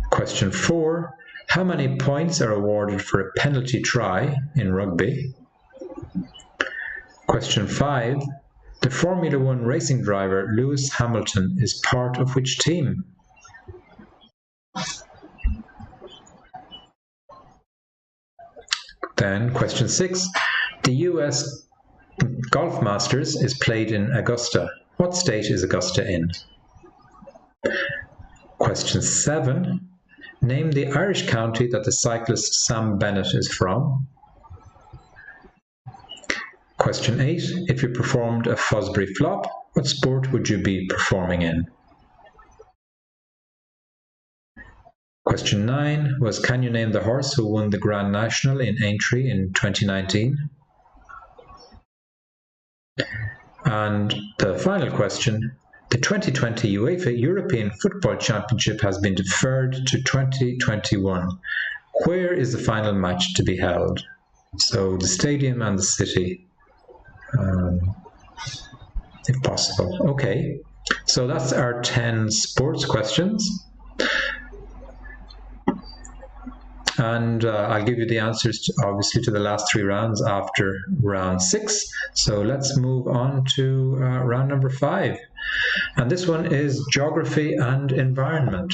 Question 4, how many points are awarded for a penalty try in rugby? Question 5, the Formula One racing driver Lewis Hamilton is part of which team? Then question 6, the US Golf Masters is played in Augusta. What state is Augusta in? Question 7, name the Irish county that the cyclist Sam Bennett is from. Question 8, if you performed a Fosbury flop, what sport would you be performing in? Question 9 was, can you name the horse who won the Grand National in Aintree in 2019? And the final question, the 2020 UEFA European Football Championship has been deferred to 2021. Where is the final match to be held? So the stadium and the city, if possible. Okay, so that's our 10 sports questions. And I'll give you the answers, obviously, to the last 3 rounds after round 6. So let's move on to round number 5. And this one is geography and environment.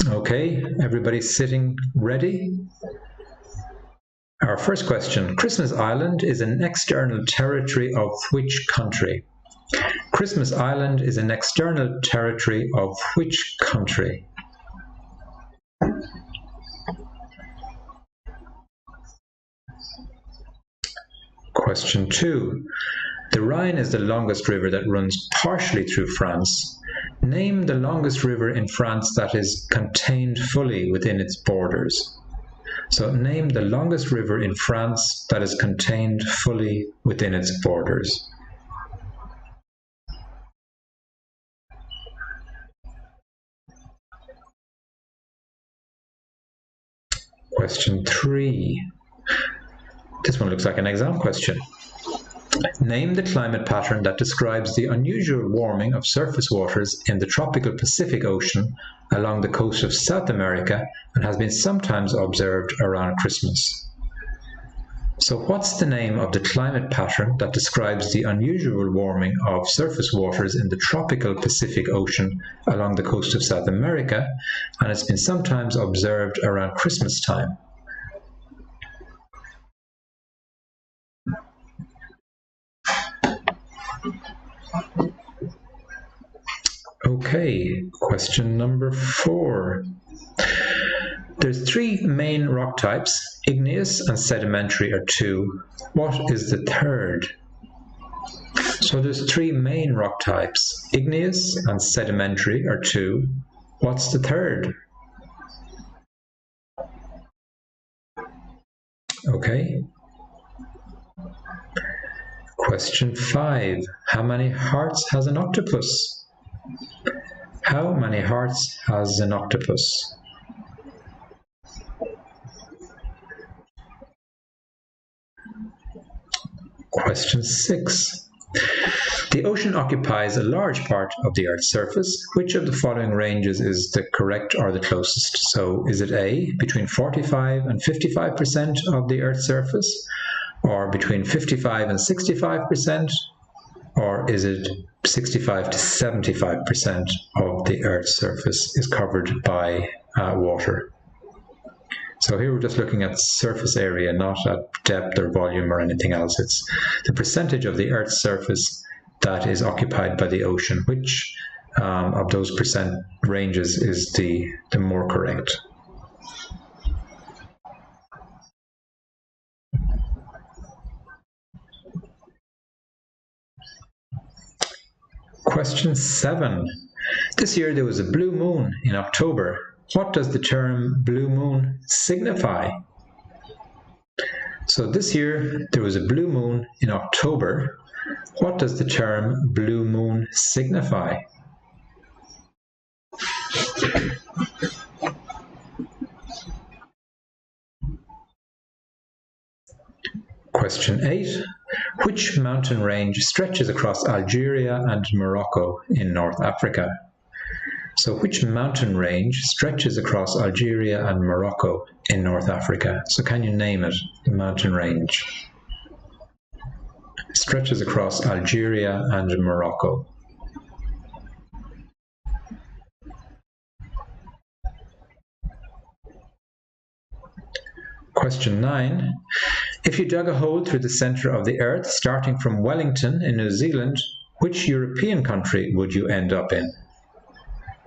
Okay, everybody sitting ready? Our first question, Christmas Island is an external territory of which country? Christmas Island is an external territory of which country? Question 2. The Rhine is the longest river that runs partially through France. Name the longest river in France that is contained fully within its borders. So name the longest river in France that is contained fully within its borders. Question 3. This one looks like an exam question. Name the climate pattern that describes the unusual warming of surface waters in the tropical Pacific Ocean along the coast of South America and has been sometimes observed around Christmas. So what's the name of the climate pattern that describes the unusual warming of surface waters in the tropical Pacific Ocean along the coast of South America and has been sometimes observed around Christmas time? Okay, question number 4. There's 3 main rock types, igneous and sedimentary are 2. What is the third? So there's 3 main rock types, igneous and sedimentary are 2. What's the third? Okay. Question 5. How many hearts has an octopus? How many hearts has an octopus? Question 6. The ocean occupies a large part of the Earth's surface. Which of the following ranges is the correct or the closest? So is it A, between 45 and 55% of the Earth's surface, or between 55 and 65%, or is it 65 to 75% of the Earth's surface is covered by water? So here we're just looking at surface area, not at depth or volume or anything else. It's the percentage of the Earth's surface that is occupied by the ocean. Which of those percent ranges is the more correct? Question 7. This year there was a blue moon in October. What does the term blue moon signify? So this year there was a blue moon in October. What does the term blue moon signify? Question 8. Which mountain range stretches across Algeria and Morocco in North Africa? So which mountain range stretches across Algeria and Morocco in North Africa? So can you name it, the mountain range? Stretches across Algeria and Morocco. Question 9. If you dug a hole through the centre of the Earth, starting from Wellington in New Zealand, which European country would you end up in?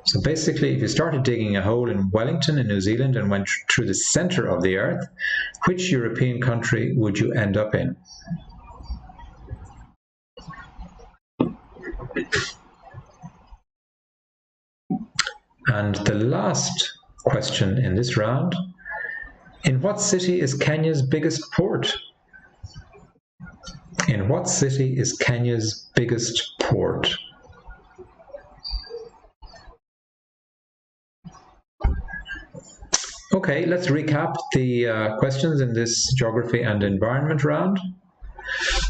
So basically, if you started digging a hole in Wellington in New Zealand and went through the centre of the Earth, which European country would you end up in? And the last question in this round. In what city is Kenya's biggest port? In what city is Kenya's biggest port? Okay, let's recap the questions in this geography and environment round.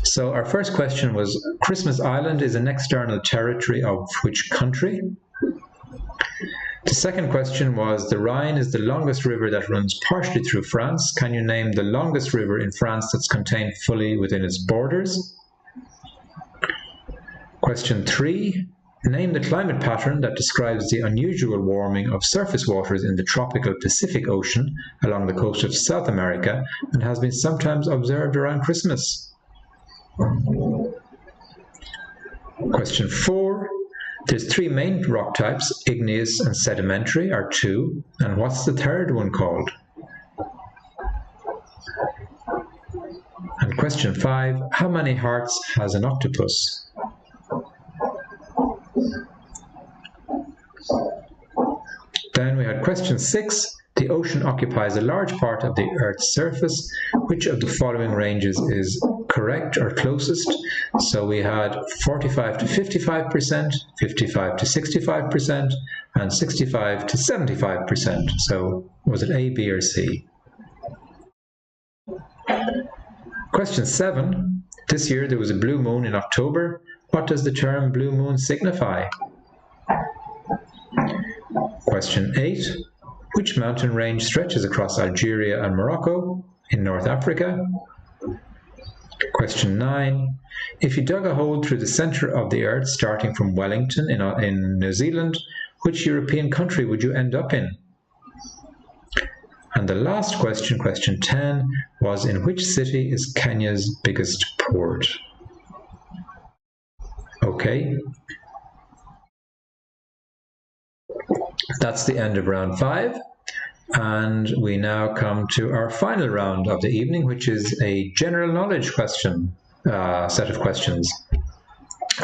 So our first question was, Christmas Island is an external territory of which country? The second question was, the Rhine is the longest river that runs partially through France. Can you name the longest river in France that's contained fully within its borders? Question 3, name the climate pattern that describes the unusual warming of surface waters in the tropical Pacific Ocean along the coast of South America and has been sometimes observed around Christmas. Question 4, there's 3 main rock types, igneous and sedimentary are 2, and what's the third one called? And question 5, how many hearts has an octopus? Then we had question 6, the ocean occupies a large part of the Earth's surface. Which of the following ranges is correct or closest? So we had 45 to 55%, 55 to 65%, and 65 to 75%. So was it A, B, or C? Question 7, this year there was a blue moon in October. What does the term blue moon signify? Question 8, which mountain range stretches across Algeria and Morocco in North Africa? Question 9, if you dug a hole through the centre of the Earth starting from Wellington in New Zealand, which European country would you end up in? And the last question, question 10, was in which city is Kenya's biggest port? Okay. That's the end of round 5. And we now come to our final round of the evening, which is a general knowledge question, set of questions.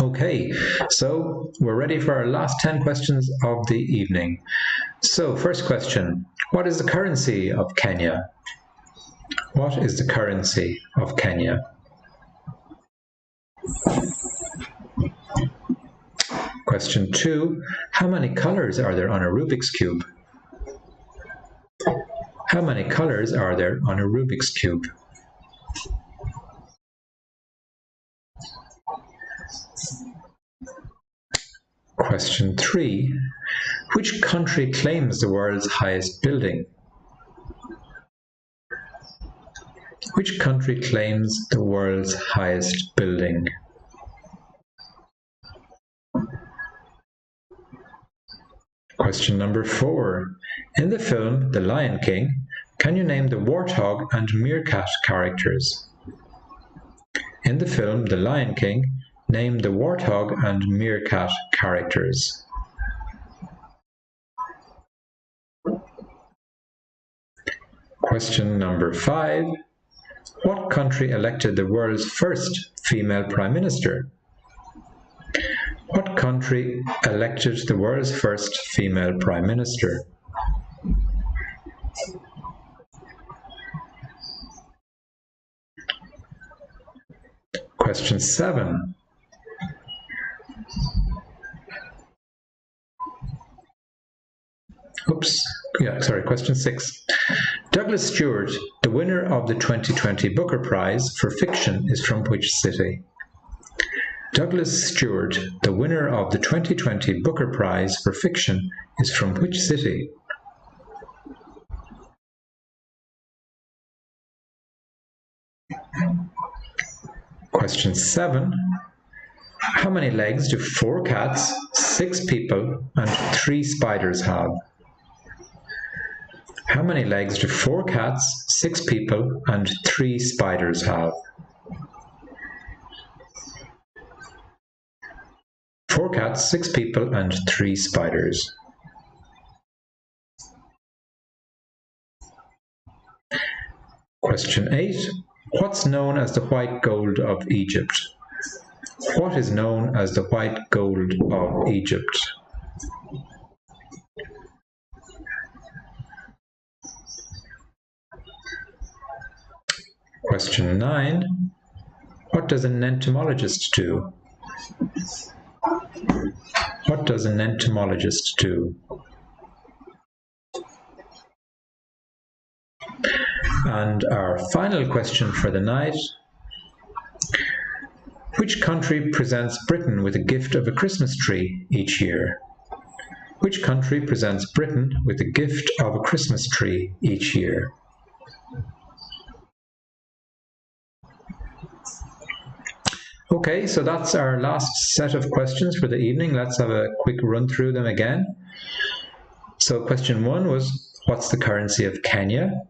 Okay, so we're ready for our last 10 questions of the evening. So first question, what is the currency of Kenya? What is the currency of Kenya? Question 2, how many colors are there on a Rubik's Cube? How many colors are there on a Rubik's Cube? Question 3, which country claims the world's highest building? Which country claims the world's highest building? Question number 4. In the film The Lion King, can you name the warthog and meerkat characters? In the film The Lion King, name the warthog and meerkat characters. Question number 5. What country elected the world's first female Prime Minister? What country elected the world's first female Prime Minister? Question 7. Question 6. Douglas Stewart, the winner of the 2020 Booker Prize for Fiction, is from which city? Douglas Stewart, the winner of the 2020 Booker Prize for Fiction, is from which city? Question 7. How many legs do 4 cats, 6 people, and 3 spiders have? How many legs do 4 cats, 6 people, and 3 spiders have? 4 cats, 6 people, and 3 spiders. Question 8. What's known as the white gold of Egypt? What is known as the white gold of Egypt? Question 9. What does an entomologist do? What does an entomologist do? And our final question for the night. Which country presents Britain with a gift of a Christmas tree each year? Which country presents Britain with a gift of a Christmas tree each year? Okay, so that's our last set of questions for the evening. Let's have a quick run through them again. So question 1 was, what's the currency of Kenya?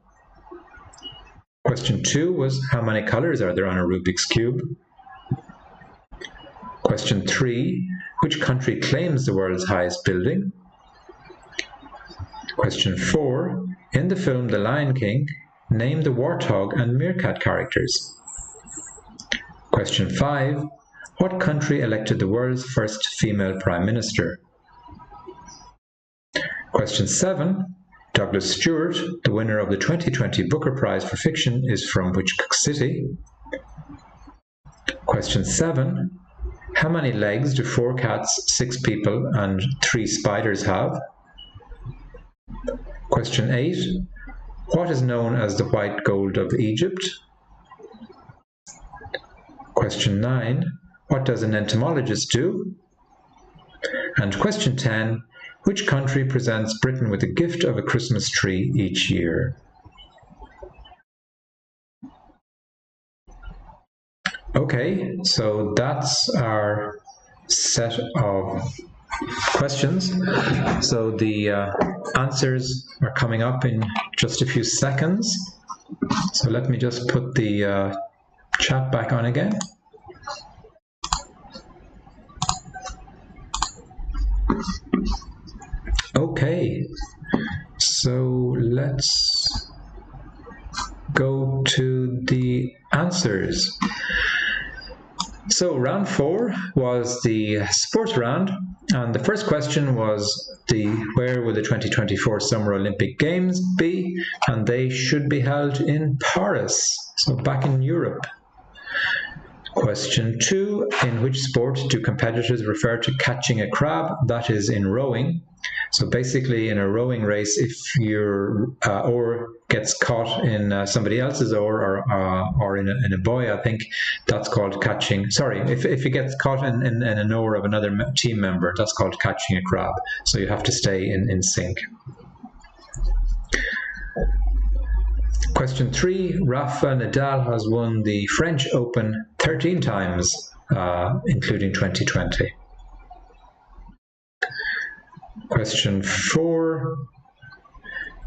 Question 2 was, how many colors are there on a Rubik's Cube? Question 3, which country claims the world's highest building? Question 4, in the film The Lion King, name the warthog and meerkat characters. Question 5, what country elected the world's first female Prime Minister? Question 7, Douglas Stewart, the winner of the 2020 Booker Prize for Fiction, is from which city? Question 7, how many legs do 4 cats, 6 people, and 3 spiders have? Question 8, what is known as the white gold of Egypt? Question 9, what does an entomologist do? And question 10, which country presents Britain with a gift of a Christmas tree each year? Okay, so that's our set of questions. So the answers are coming up in just a few seconds. So let me just put the chat back on again. Okay, so let's go to the answers. So round 4 was the sports round, and the first question was where will the 2024 Summer Olympic Games be? And they should be held in Paris, so back in Europe. Question 2, in which sport do competitors refer to catching a crab? That is in rowing. So basically in a rowing race, if your oar gets caught in somebody else's oar or in a buoy, I think that's called catching. Sorry, if it gets caught in an oar of another team member, that's called catching a crab. So you have to stay in sync. Question 3, Rafa Nadal has won the French Open 13 times, including 2020. Question 4,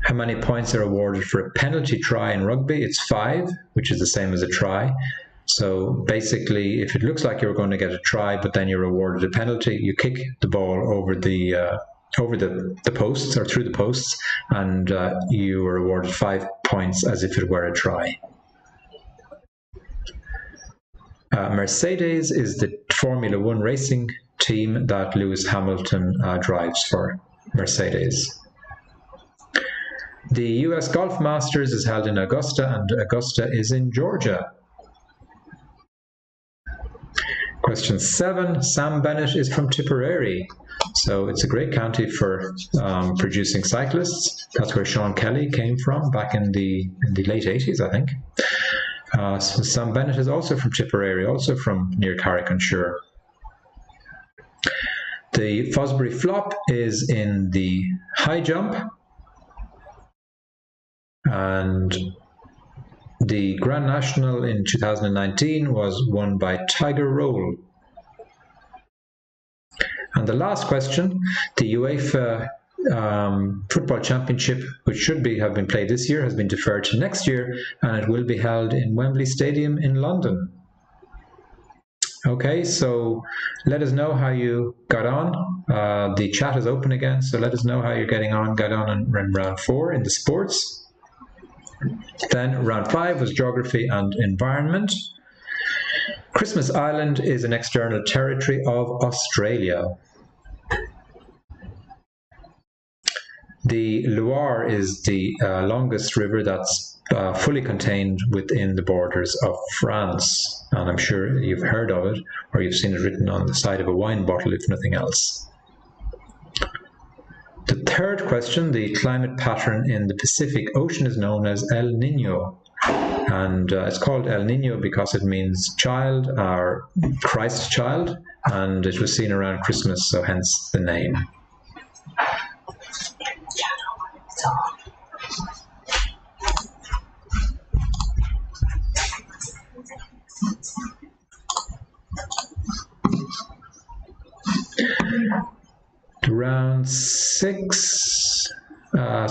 how many points are awarded for a penalty try in rugby? It's 5, which is the same as a try. So basically, if it looks like you're going to get a try, but then you're awarded a penalty, you kick the ball over the posts or through the posts, and you are awarded 5 points as if it were a try. Mercedes is the Formula 1 racing team that Lewis Hamilton drives for. Mercedes. The US Golf Masters is held in Augusta, and Augusta is in Georgia. Question 7, Sam Bennett is from Tipperary. So it's a great county for producing cyclists. That's where Sean Kelly came from back in the late 80s, I think. So Sam Bennett is also from Tipperary, also from near Carrick-on-Suir. The Fosbury Flop is in the high jump. And the Grand National in 2019 was won by Tiger Roll. And the last question, the UEFA Football Championship, which should have been played this year, has been deferred to next year, and it will be held in Wembley Stadium in London. Okay, so let us know how you got on. The chat is open again, so let us know how you're getting on. Got on in round 4 in the sports. Then round 5 was geography and environment. Christmas Island is an external territory of Australia. The Loire is the longest river that's fully contained within the borders of France. And I'm sure you've heard of it, or you've seen it written on the side of a wine bottle, if nothing else. The third question, the climate pattern in the Pacific Ocean is known as El Niño. And it's called El Niño because it means child, or Christ child, and it was seen around Christmas, so hence the name.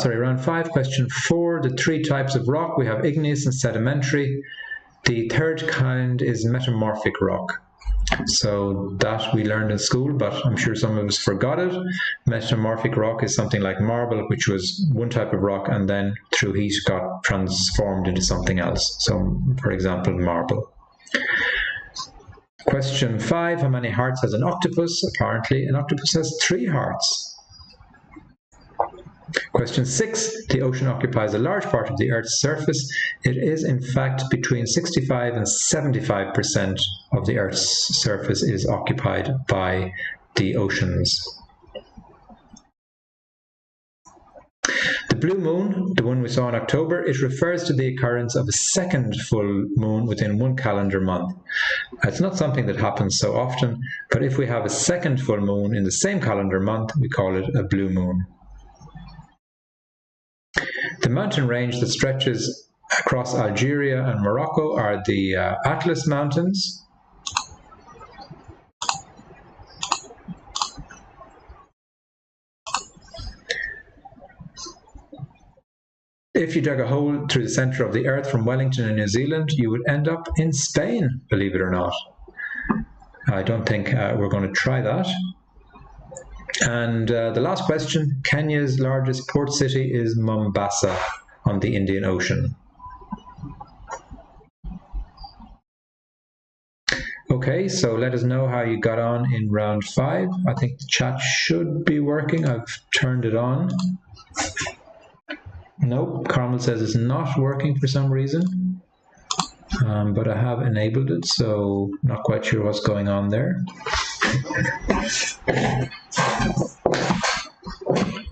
Round 5, question 4, the 3 types of rock. We have igneous and sedimentary. The third kind is metamorphic rock. So that we learned in school, but I'm sure some of us forgot it. Metamorphic rock is something like marble, which was one type of rock and then through heat got transformed into something else. So, for example, marble. Question 5, how many hearts has an octopus? Apparently, an octopus has 3 hearts. Question 6, the ocean occupies a large part of the Earth's surface. It is, in fact, between 65 and 75% of the Earth's surface is occupied by the oceans. The blue moon, the one we saw in October, it refers to the occurrence of a second full moon within one calendar month. It's not something that happens so often, but if we have a second full moon in the same calendar month, we call it a blue moon. The mountain range that stretches across Algeria and Morocco are the Atlas Mountains. If you dug a hole through the centre of the Earth from Wellington in New Zealand, you would end up in Spain, believe it or not. I don't think we're going to try that. And the last question, Kenya's largest port city is Mombasa on the Indian Ocean. Okay, so let us know how you got on in round 5. I think the chat should be working. I've turned it on. Nope, Carmel says it's not working for some reason. But I have enabled it, so not quite sure what's going on there.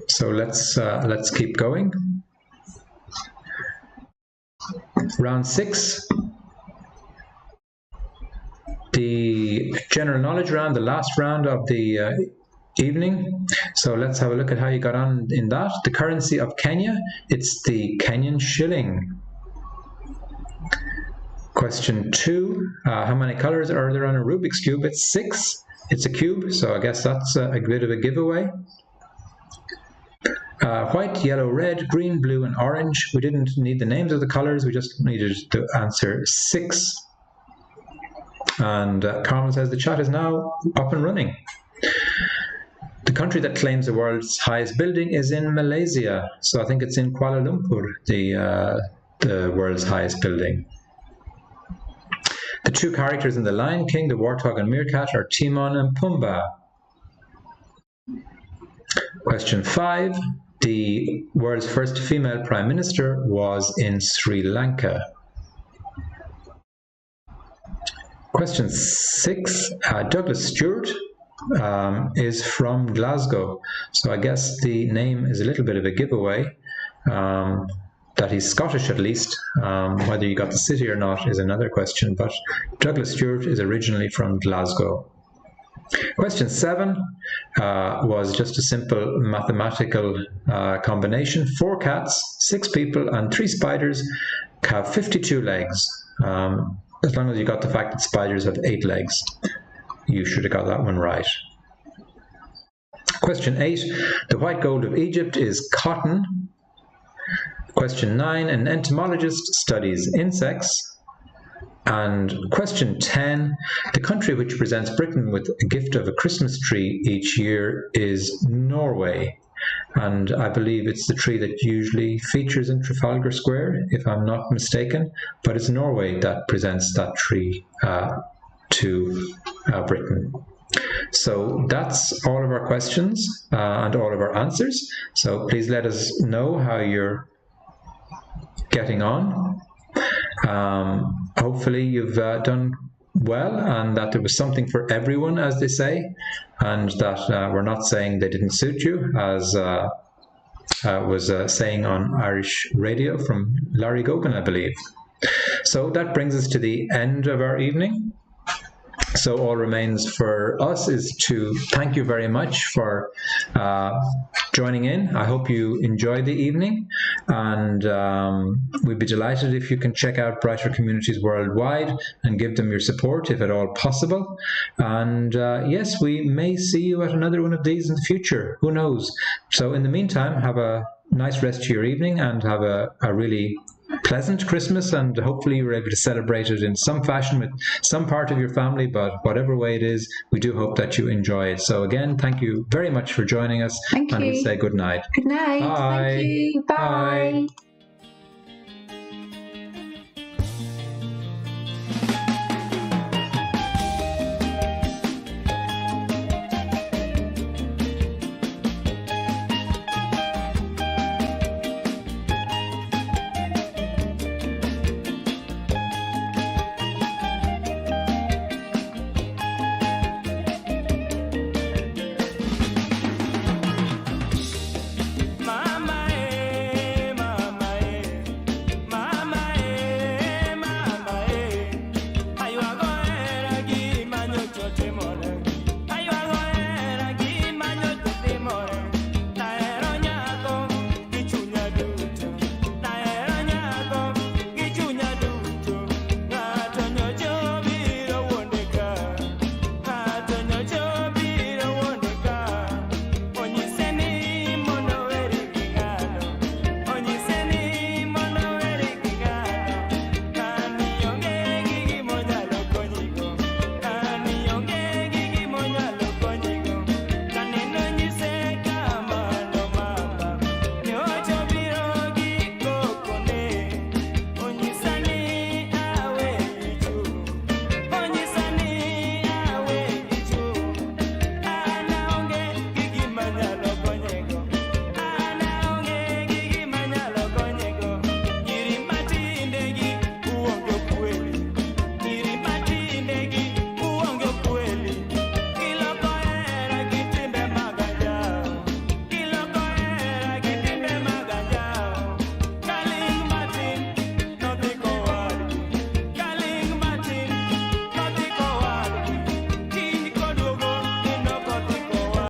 So let's keep going. Round 6, the general knowledge round, the last round of the evening. So let's have a look at how you got on in that. The currency of Kenya, it's the Kenyan shilling. Question 2, how many colors are there on a Rubik's Cube? It's 6. It's a cube, so I guess that's a bit of a giveaway. White, yellow, red, green, blue, and orange. We didn't need the names of the colors, we just needed to answer 6. And Carmen says the chat is now up and running. The country that claims the world's highest building is in Malaysia. So I think it's in Kuala Lumpur, the world's highest building. The 2 characters in The Lion King, the warthog and meerkat, are Timon and Pumbaa. Question 5. The world's first female prime minister was in Sri Lanka. Question 6, Douglas Stewart is from Glasgow. So I guess the name is a little bit of a giveaway. That he's Scottish at least. Whether you got the city or not is another question, but Douglas Stewart is originally from Glasgow. Question 7 was just a simple mathematical combination. 4 cats, 6 people and 3 spiders have 52 legs. As long as you got the fact that spiders have 8 legs, you should have got that one right. Question 8, the white gold of Egypt is cotton. Question 9, an entomologist studies insects. And question 10, the country which presents Britain with a gift of a Christmas tree each year is Norway. And I believe it's the tree that usually features in Trafalgar Square, if I'm not mistaken. But it's Norway that presents that tree to Britain. So that's all of our questions and all of our answers. So please let us know how you're getting on. Hopefully you've done well, and that there was something for everyone, as they say, and that we're not saying they didn't suit you, as was saying on Irish radio from Larry Gogan, I believe. So that brings us to the end of our evening. So all remains for us is to thank you very much for joining in. I hope you enjoyed the evening, and we'd be delighted if you can check out Brighter Communities Worldwide and give them your support if at all possible. And yes, we may see you at another one of these in the future. Who knows? So in the meantime, have a nice rest of your evening and have a really pleasant Christmas, and hopefully you were able to celebrate it in some fashion with some part of your family, but whatever way it is, we do hope that you enjoy it. So again, thank you very much for joining us. Thank you. And we say good night. Good night. Bye. Thank you. Bye. Bye.